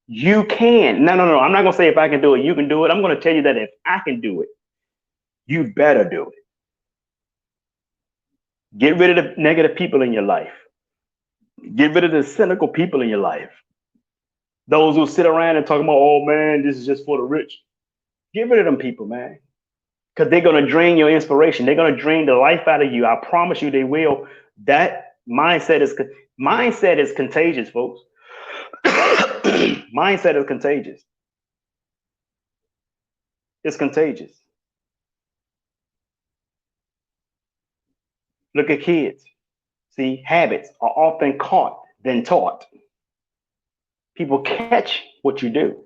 you can. No. I'm not going to say if I can do it, you can do it. I'm going to tell you that if I can do it, you better do it. Get rid of the negative people in your life. Get rid of the cynical people in your life. Those who sit around and talk about, oh man, this is just for the rich. Get rid of them people, man. Because they're going to drain your inspiration. They're going to drain the life out of you. I promise you they will. That mindset is contagious, folks. Mindset is contagious. It's contagious. Look at kids. See, habits are often caught than taught. People catch what you do.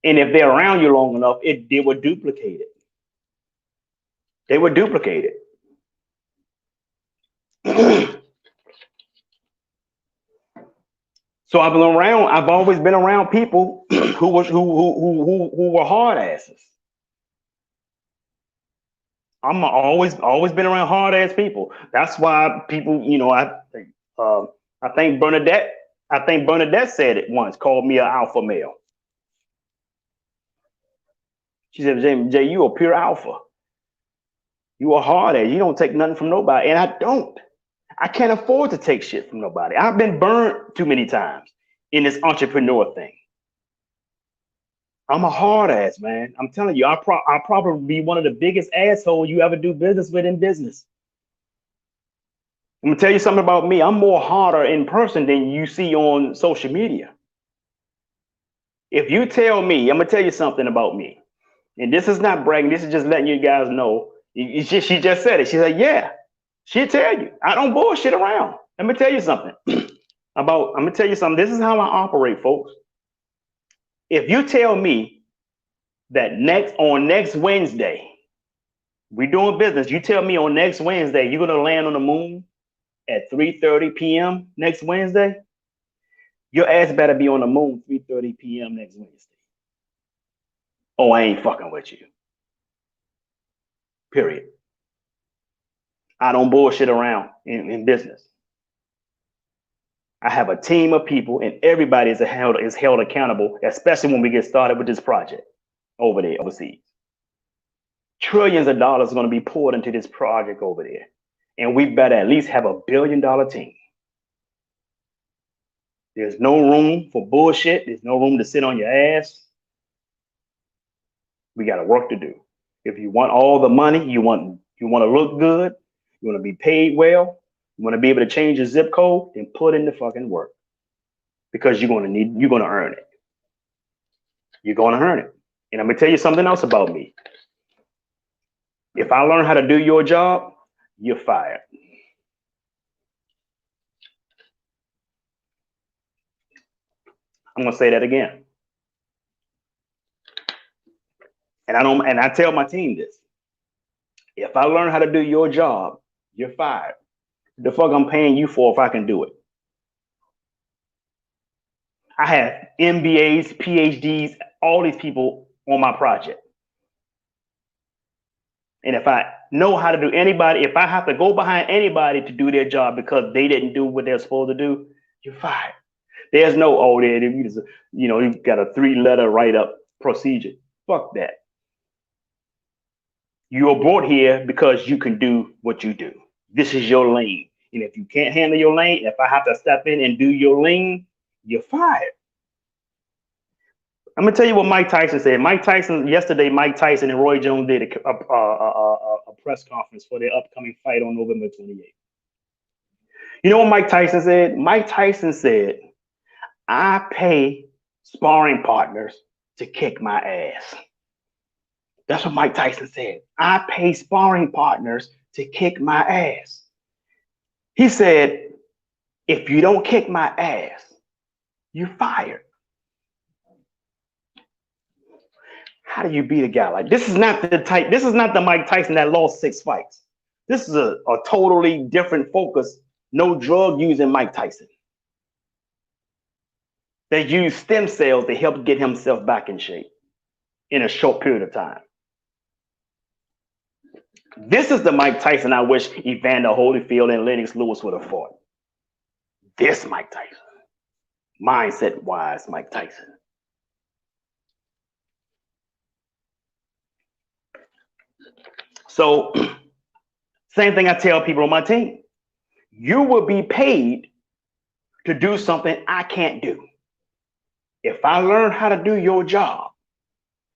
And if they're around you long enough, they will duplicate it. They would duplicate it. So I've always been around people who were hard asses. I'm always been around hard ass people. That's why people, I think Bernadette said it once, called me an alpha male. She said, Jay, you a pure alpha. You are hard ass. You don't take nothing from nobody. And I don't. I can't afford to take shit from nobody. I've been burned too many times in this entrepreneur thing. I'm a hard ass, man. I'm telling you, I'll probably be one of the biggest assholes you ever do business with in business. I'm gonna tell you something about me. I'm more harder in person than you see on social media. If you tell me, I'm gonna tell you something about me. And this is not bragging, this is just letting you guys know. She just said it. She said, yeah, she'll tell you. I don't bullshit around. Let me tell you something. This is how I operate, folks. If you tell me that next Wednesday, we're doing business, you tell me on next Wednesday, you're gonna land on the moon at 3:30 p.m. next Wednesday, your ass better be on the moon 3:30 p.m. next Wednesday. Oh, I ain't fucking with you. Period. I don't bullshit around in business. I have a team of people and everybody is held accountable, especially when we get started with this project over there overseas. Trillions of dollars are going to be poured into this project over there. And we better at least have $1 billion team. There's no room for bullshit. There's no room to sit on your ass. We got work to do. If you want all the money, you want to look good, You want to be paid well. You want to be able to change your zip code, then put in the fucking work because you're going to earn it. You're going to earn it. And I'm going to tell you something else about me. If I learn how to do your job, you're fired. I'm going to say that again. And I tell my team this. If I learn how to do your job, you're fired. The fuck I'm paying you for if I can do it. I have MBAs, PhDs, all these people on my project. And if I know how to do anybody, if I have to go behind anybody to do their job because they didn't do what they're supposed to do, you're fired. There's no, oh, you've got a 3-letter write-up procedure. Fuck that. You are brought here because you can do what you do. This is your lane. And if you can't handle your lane, if I have to step in and do your lane, you're fired. I'm gonna tell you what Mike Tyson said. Yesterday, Mike Tyson and Roy Jones did a press conference for their upcoming fight on November 28th. You know what Mike Tyson said? Mike Tyson said, I pay sparring partners to kick my ass. That's what Mike Tyson said. I pay sparring partners to kick my ass. He said, if you don't kick my ass, you're fired. How do you beat a guy like this? Is not the Mike Tyson that lost 6 fights. This is a totally different focus. No drug using Mike Tyson. They used stem cells to help get himself back in shape in a short period of time. This is the Mike Tyson I wish Evander Holyfield and Lennox Lewis would have fought. This Mike Tyson. Mindset-wise Mike Tyson. So, same thing I tell people on my team. You will be paid to do something I can't do. If I learn how to do your job,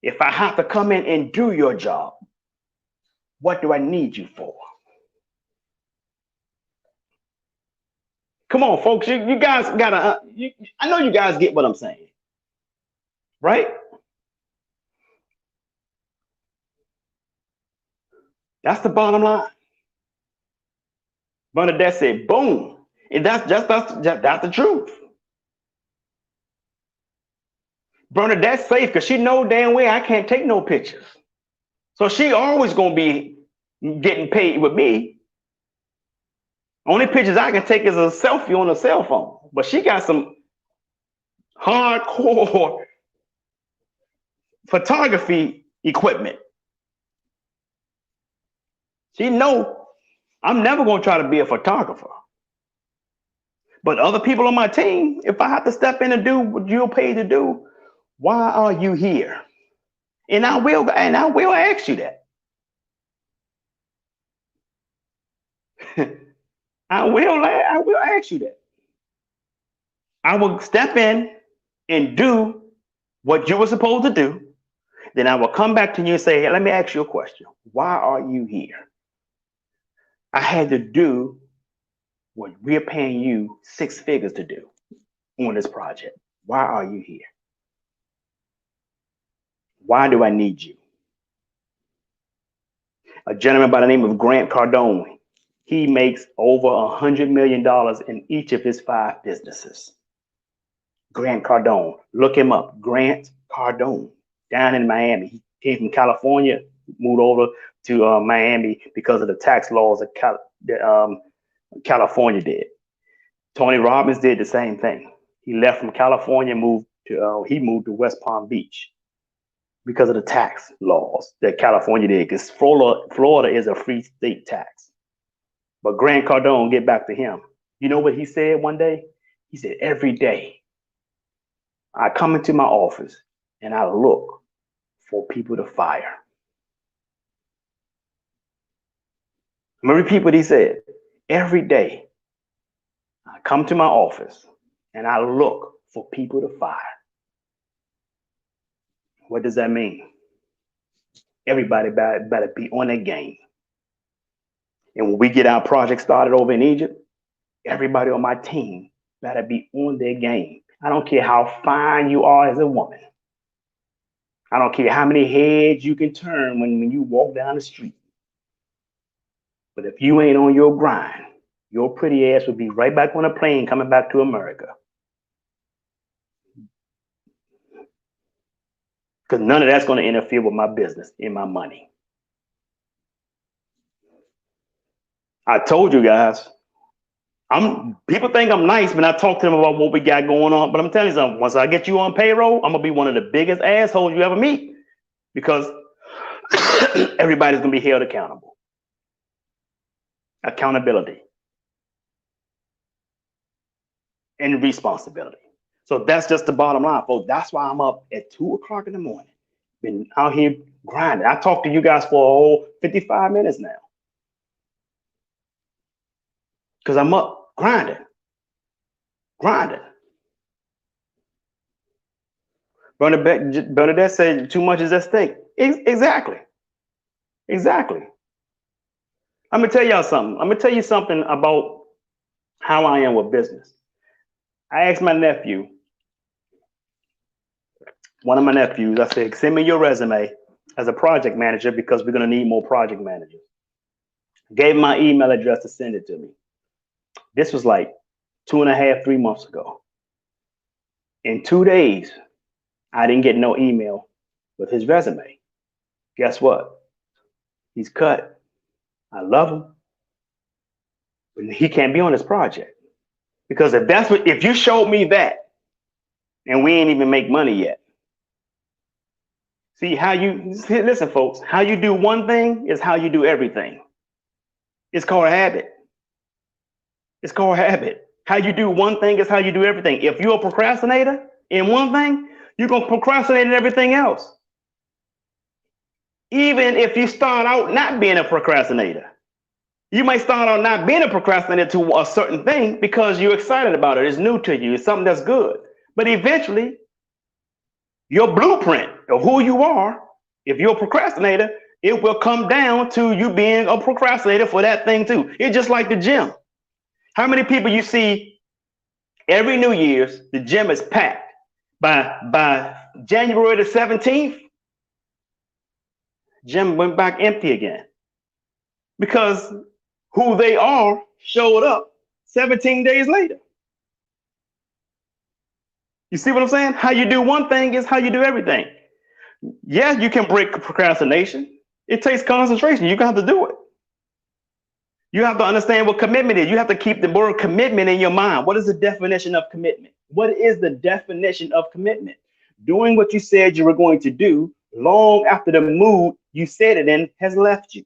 if I have to come in and do your job, what do I need you for? Come on, folks. You guys gotta. I know you guys get what I'm saying, right? That's the bottom line. Bernadette said, "Boom," and that's the truth. Bernadette's safe because she know damn well I can't take no pictures, so she always gonna be getting paid with me. Only pictures I can take is a selfie on a cell phone, but she got some hardcore photography equipment. She know I'm never going to try to be a photographer. But other people on my team, if I have to step in and do what you're paid to do, why are you here? And I will ask you that. I will ask you that. I will step in and do what you were supposed to do. Then I will come back to you and say, hey, let me ask you a question. Why are you here? I had to do what we're paying you 6 figures to do on this project. Why are you here? Why do I need you? A gentleman by the name of Grant Cardone, he makes over $100 million in each of his 5 businesses. Grant Cardone, look him up. Grant Cardone, down in Miami. He came from California, moved over to Miami because of the tax laws that California did. Tony Robbins did the same thing. He left from California, moved to West Palm Beach because of the tax laws that California did. Because Florida is a free state tax. But Grant Cardone, get back to him. You know what he said one day? He said, every day I come into my office and I look for people to fire. I'm going to repeat what he said. Every day I come to my office and I look for people to fire. What does that mean? Everybody better be on their game. And when we get our project started over in Egypt, everybody on my team better be on their game. I don't care how fine you are as a woman. I don't care how many heads you can turn when you walk down the street. But if you ain't on your grind, your pretty ass will be right back on a plane coming back to America. Because none of that's going to interfere with my business and my money. I told you guys, people think I'm nice when I talk to them about what we got going on, but I'm telling you something. Once I get you on payroll, I'm gonna be one of the biggest assholes you ever meet because everybody's gonna be held accountable. Accountability and responsibility. So that's just the bottom line, folks. That's why I'm up at 2 o'clock in the morning. Been out here grinding. I talked to you guys for a whole 55 minutes now. Because I'm up grinding. Bernadette said too much is at stake. Exactly. I'm gonna tell y'all something. I'm gonna tell you something about how I am with business. I asked my nephew, one of my nephews, I said, send me your resume as a project manager because we're gonna need more project managers. Gave him my email address to send it to me. This was like 2.5, 3 months ago. In 2 days, I didn't get no email with his resume. Guess what? He's cut. I love him, but he can't be on this project because if you showed me that, and we ain't even make money yet. Listen, folks. How you do one thing is how you do everything. It's called a habit. How you do one thing is how you do everything. If you're a procrastinator in one thing, you're gonna procrastinate in everything else. Even if you start out not being a procrastinator. You might start out not being a procrastinator to a certain thing because you're excited about it. It's new to you. It's something that's good. But eventually, your blueprint of who you are, if you're a procrastinator, it will come down to you being a procrastinator for that thing too. It's just like the gym. How many people you see every New Year's, the gym is packed. By January the 17th, gym went back empty again. Because who they are showed up 17 days later. You see what I'm saying? How you do one thing is how you do everything. Yeah, you can break procrastination. It takes concentration. You have to do it. You have to understand what commitment is. You have to keep the word commitment in your mind. What is the definition of commitment? What is the definition of commitment? Doing what you said you were going to do long after the mood you said it in has left you.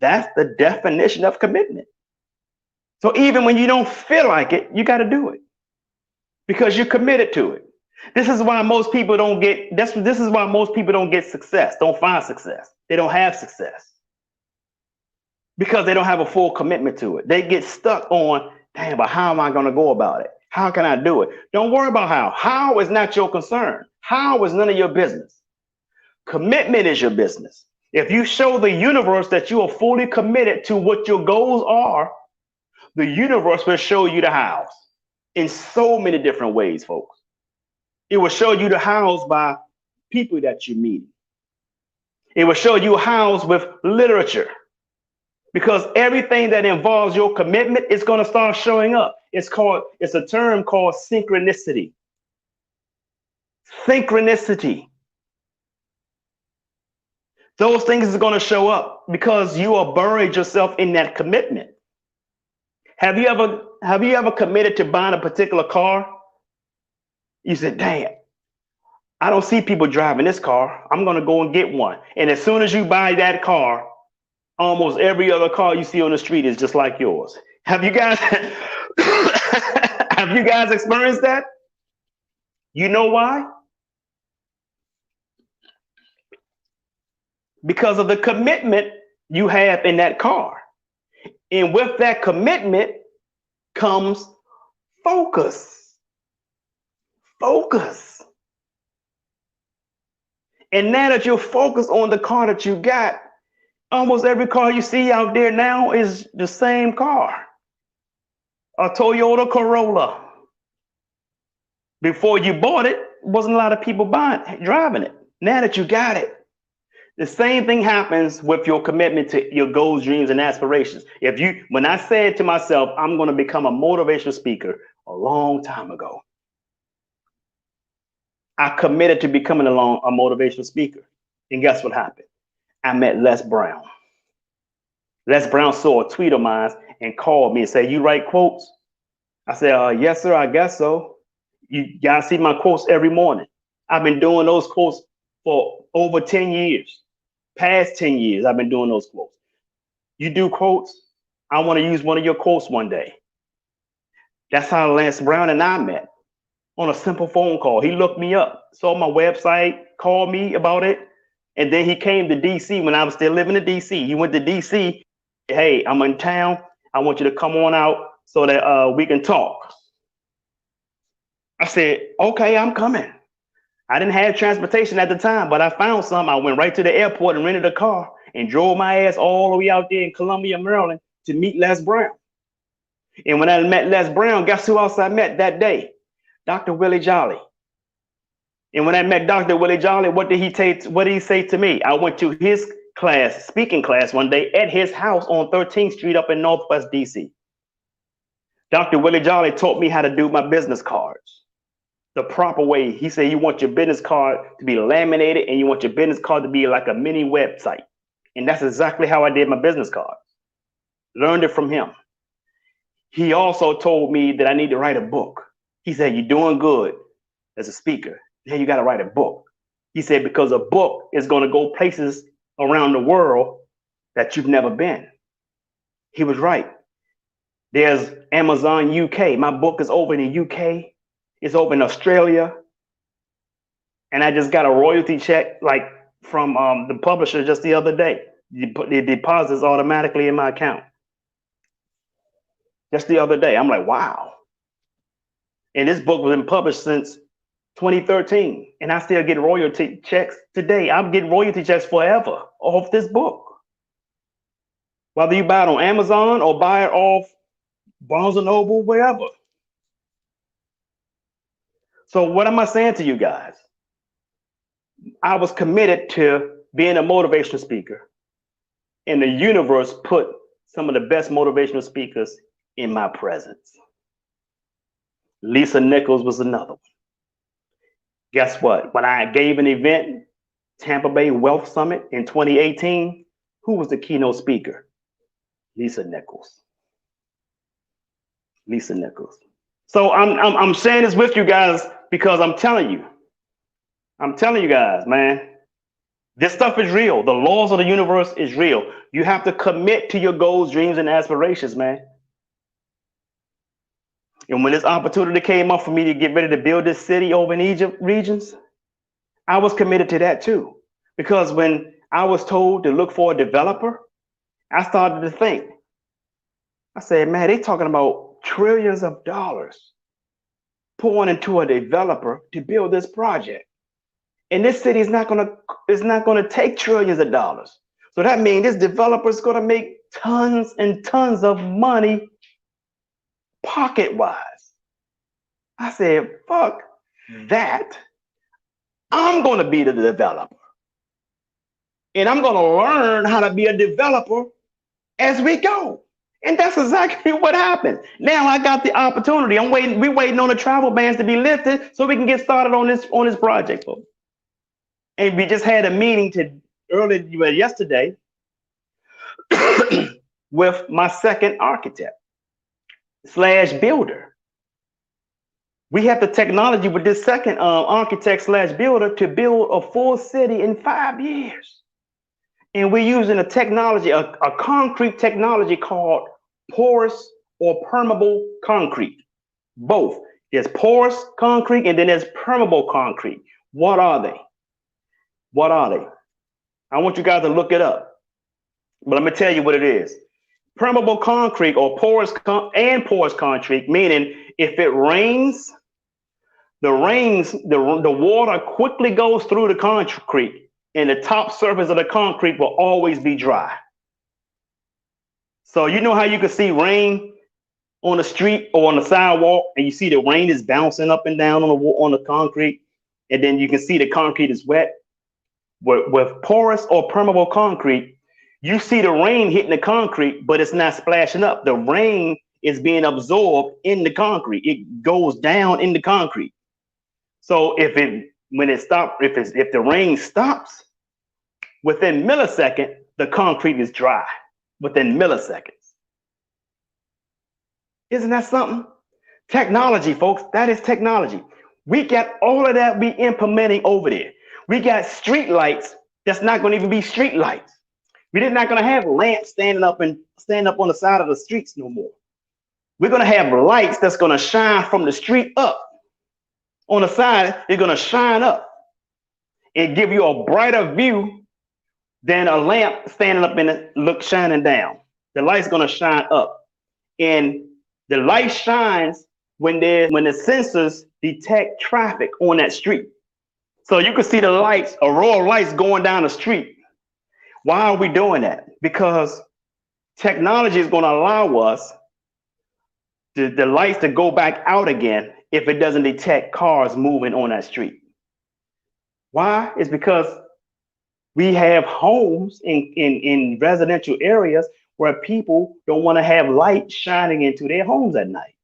That's the definition of commitment. So even when you don't feel like it, you got to do it because you're committed to it. This is why most people don't get success, don't find success. They don't have success because they don't have a full commitment to it. They get stuck on, damn, but how am I going to go about it? How can I do it? Don't worry about how. How is not your concern. How is none of your business. Commitment is your business. If you show the universe that you are fully committed to what your goals are, the universe will show you the hows in so many different ways, folks. It will show you the hows by people that you meet. It will show you hows with literature. Because everything that involves your commitment is going to start showing up. It's a term called synchronicity. Synchronicity. Those things are going to show up because you are buried yourself in that commitment. Have you ever committed to buying a particular car? You said, damn, I don't see people driving this car. I'm going to go and get one. And as soon as you buy that car, almost every other car you see on the street is just like yours. Have you guys experienced that? You know why? Because of the commitment you have in that car. And with that commitment comes focus. Focus. And now that you're focused on the car that you got, Almost every car you see out there now is the same car, a Toyota Corolla. Before you bought it, wasn't a lot of people driving it. Now that you got it, the same thing happens with your commitment to your goals, dreams, and aspirations. When I said to myself, I'm going to become a motivational speaker a long time ago, I committed to becoming a motivational speaker. And guess what happened? I met Les Brown. Les Brown saw a tweet of mine and called me and said, "You write quotes?" I said, "Yes, sir, I guess so." You guys see my quotes every morning. I've been doing those quotes for over 10 years. Past 10 years, I've been doing those quotes. You do quotes? I want to use one of your quotes one day. That's how Les Brown and I met, on a simple phone call. He looked me up, saw my website, called me about it, and then he came to DC when I was still living in DC. He went to DC. Hey, I'm in town. I want you to come on out so that we can talk. I said, okay, I'm coming. I didn't have transportation at the time, but I found some. I went right to the airport and rented a car and drove my ass all the way out there in Columbia, Maryland to meet Les Brown. And when I met Les Brown, guess who else I met that day? Dr. Willie Jolly. And when I met Dr. Willie Jolly, what did he say to me? I went to his class, speaking class one day at his house on 13th Street up in Northwest DC. Dr. Willie Jolly taught me how to do my business cards the proper way. He said, you want your business card to be laminated and you want your business card to be like a mini website. And that's exactly how I did my business cards. Learned it from him. He also told me that I need to write a book. He said, you're doing good as a speaker. Now you got to write a book. He said, because a book is going to go places around the world that you've never been. He was right. There's Amazon UK. My book is over in the UK. It's over in Australia. And I just got a royalty check from the publisher just the other day. It deposits automatically in my account. Just the other day. I'm like, wow. And this book was been published since 2013. And I still get royalty checks today. I'm getting royalty checks forever off this book. Whether you buy it on Amazon or buy it off Barnes & Noble, wherever. So what am I saying to you guys? I was committed to being a motivational speaker. And the universe put some of the best motivational speakers in my presence. Lisa Nichols was another one. Guess what? When I gave an event, Tampa Bay Wealth Summit in 2018, who was the keynote speaker? Lisa Nichols. Lisa Nichols. So I'm sharing this with you guys because I'm telling you guys, man, this stuff is real. The laws of the universe is real. You have to commit to your goals, dreams, and aspirations, man. And when this opportunity came up for me to get ready to build this city over in Egypt regions, I was committed to that too. Because when I was told to look for a developer, I started to think. I said, man, they talking about trillions of dollars pouring into a developer to build this project. And this city is not gonna take trillions of dollars. So that means this developer is gonna make tons and tons of money pocket-wise. I said, fuck that. I'm gonna be the developer. And I'm gonna learn how to be a developer as we go. And that's exactly what happened. Now I got the opportunity. We're waiting on the travel bans to be lifted so we can get started on this project, folks. And we just had a meeting yesterday with my second architect / builder. We have the technology with this second architect / builder to build a full city in 5 years. And we're using a technology, a concrete technology called porous or permeable concrete. Both. There's porous concrete and then there's permeable concrete. What are they? What are they? I want you guys to look it up. But let me tell you what it is. Permeable concrete or porous concrete, meaning if it rains, the water quickly goes through the concrete and the top surface of the concrete will always be dry. So you know how you can see rain on the street or on the sidewalk, and you see the rain is bouncing up and down on the concrete, and then you can see the concrete is wet. With porous or permeable concrete, you see the rain hitting the concrete, but it's not splashing up. The rain is being absorbed in the concrete. It goes down in the concrete. So if the rain stops within millisecond, the concrete is dry within milliseconds. Isn't that something? Technology, folks. That is technology. We got all of that we implementing over there. We got street lights that's not going to even be street lights. We're not going to have lamps standing up on the side of the streets no more. We're going to have lights that's going to shine from the street up. On the side, they're going to shine up and give you a brighter view than a lamp standing up shining down. The light's going to shine up, and the light shines when the sensors detect traffic on that street. So you can see the lights, a row of lights going down the street. Why are we doing that? Because technology is going to allow us the lights to go back out again if it doesn't detect cars moving on that street. Why? It's because we have homes in residential areas where people don't want to have light shining into their homes at night.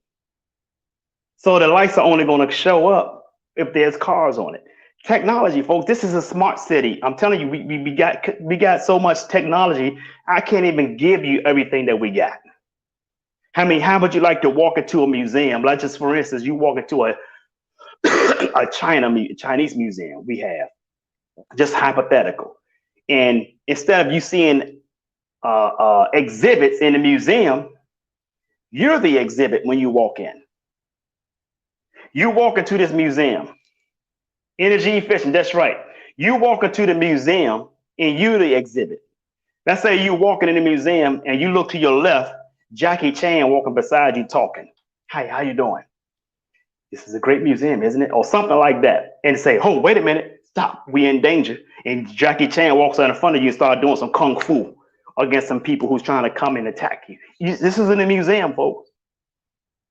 So the lights are only going to show up if there's cars on it. Technology, folks, this is a smart city. I'm telling you, we got so much technology, I can't even give you everything that we got. How would you like to walk into a museum? Like, just for instance, you walk into a Chinese museum we have, just hypothetical. And instead of you seeing exhibits in the museum, you're the exhibit when you walk in. You walk into this museum, energy efficient, that's right. You walk into the museum and you're the exhibit. Let's say you're walking in the museum and you look to your left, Jackie Chan walking beside you talking. Hi, how you doing? This is a great museum, isn't it? Or something like that. And say, oh, wait a minute, stop, we in danger. And Jackie Chan walks out in front of you and start doing some kung fu against some people who's trying to come and attack you. This is in the museum, folks.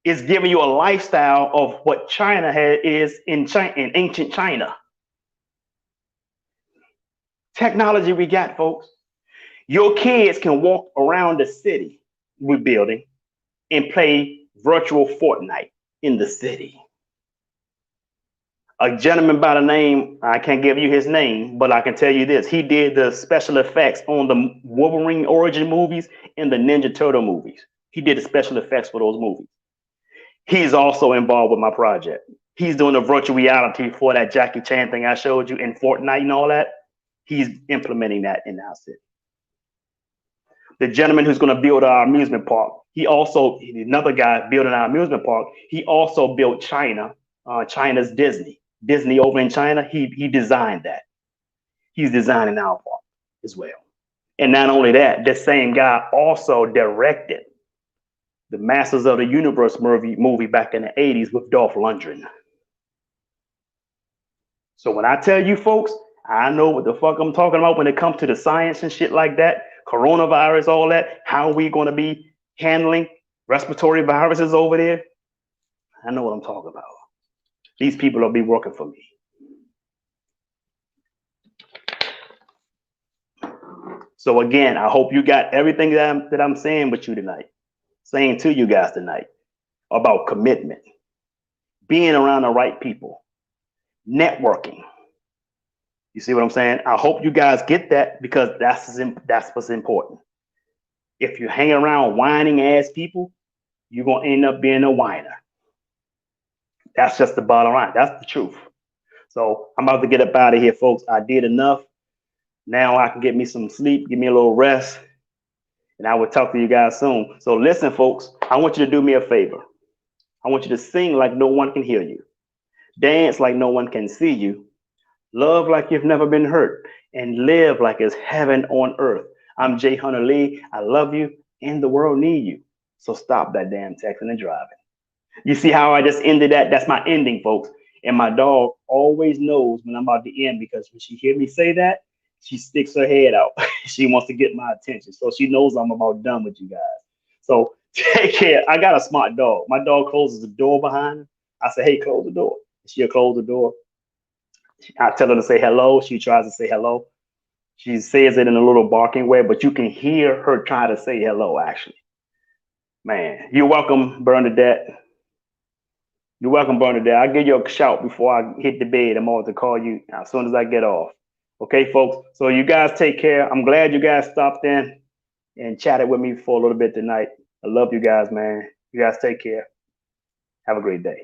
It's giving you a lifestyle of what China is in ancient China. Technology we got, folks. Your kids can walk around the city we're building and play virtual Fortnite in the city. A gentleman by the name, I can't give you his name, but I can tell you this. He did the special effects on the Wolverine origin movies and the Ninja Turtle movies. He did the special effects for those movies. He's also involved with my project. He's doing the virtual reality for that Jackie Chan thing I showed you in Fortnite and all that. He's implementing that in our city. The gentleman who's going to build our amusement park, another guy building our amusement park, he also built China's Disney over in China. He designed that. He's designing our park as well. And not only that, the same guy also directed the Masters of the Universe movie back in the 80s with Dolph Lundgren. So when I tell you folks, I know what the fuck I'm talking about when it comes to the science and shit like that, coronavirus, all that, how we going to be handling respiratory viruses over there. I know what I'm talking about. These people will be working for me. So again, I hope you got everything that I'm saying with you tonight, saying to you guys tonight about commitment, being around the right people, networking. You see what I'm saying? I hope you guys get that, because that's what's important. If you hang around whining ass people, you're going to end up being a whiner. That's just the bottom line. That's the truth. So I'm about to get up out of here, folks. I did enough. Now I can get me some sleep, give me a little rest, and I will talk to you guys soon. So listen, folks, I want you to do me a favor. I want you to sing like no one can hear you. Dance like no one can see you. Love like you've never been hurt, and live like it's heaven on earth. I'm Jay Hunter Lee. I love you, and the world need you. So stop that damn texting and driving. You see how I just ended that? That's my ending, folks. And my dog always knows when I'm about to end, because when she hears me say that, she sticks her head out. She wants to get my attention. So she knows I'm about done with you guys. So take care. I got a smart dog. My dog closes the door behind her. I say, hey, close the door. She'll close the door. I tell her to say hello. She tries to say hello. She says it in a little barking way, but you can hear her trying to say hello, actually. Man, you're welcome, Bernadette. You're welcome, Bernadette. I'll give you a shout before I hit the bed. I'm going to call you as soon as I get off. Okay, folks. So you guys take care. I'm glad you guys stopped in and chatted with me for a little bit tonight. I love you guys, man. You guys take care. Have a great day.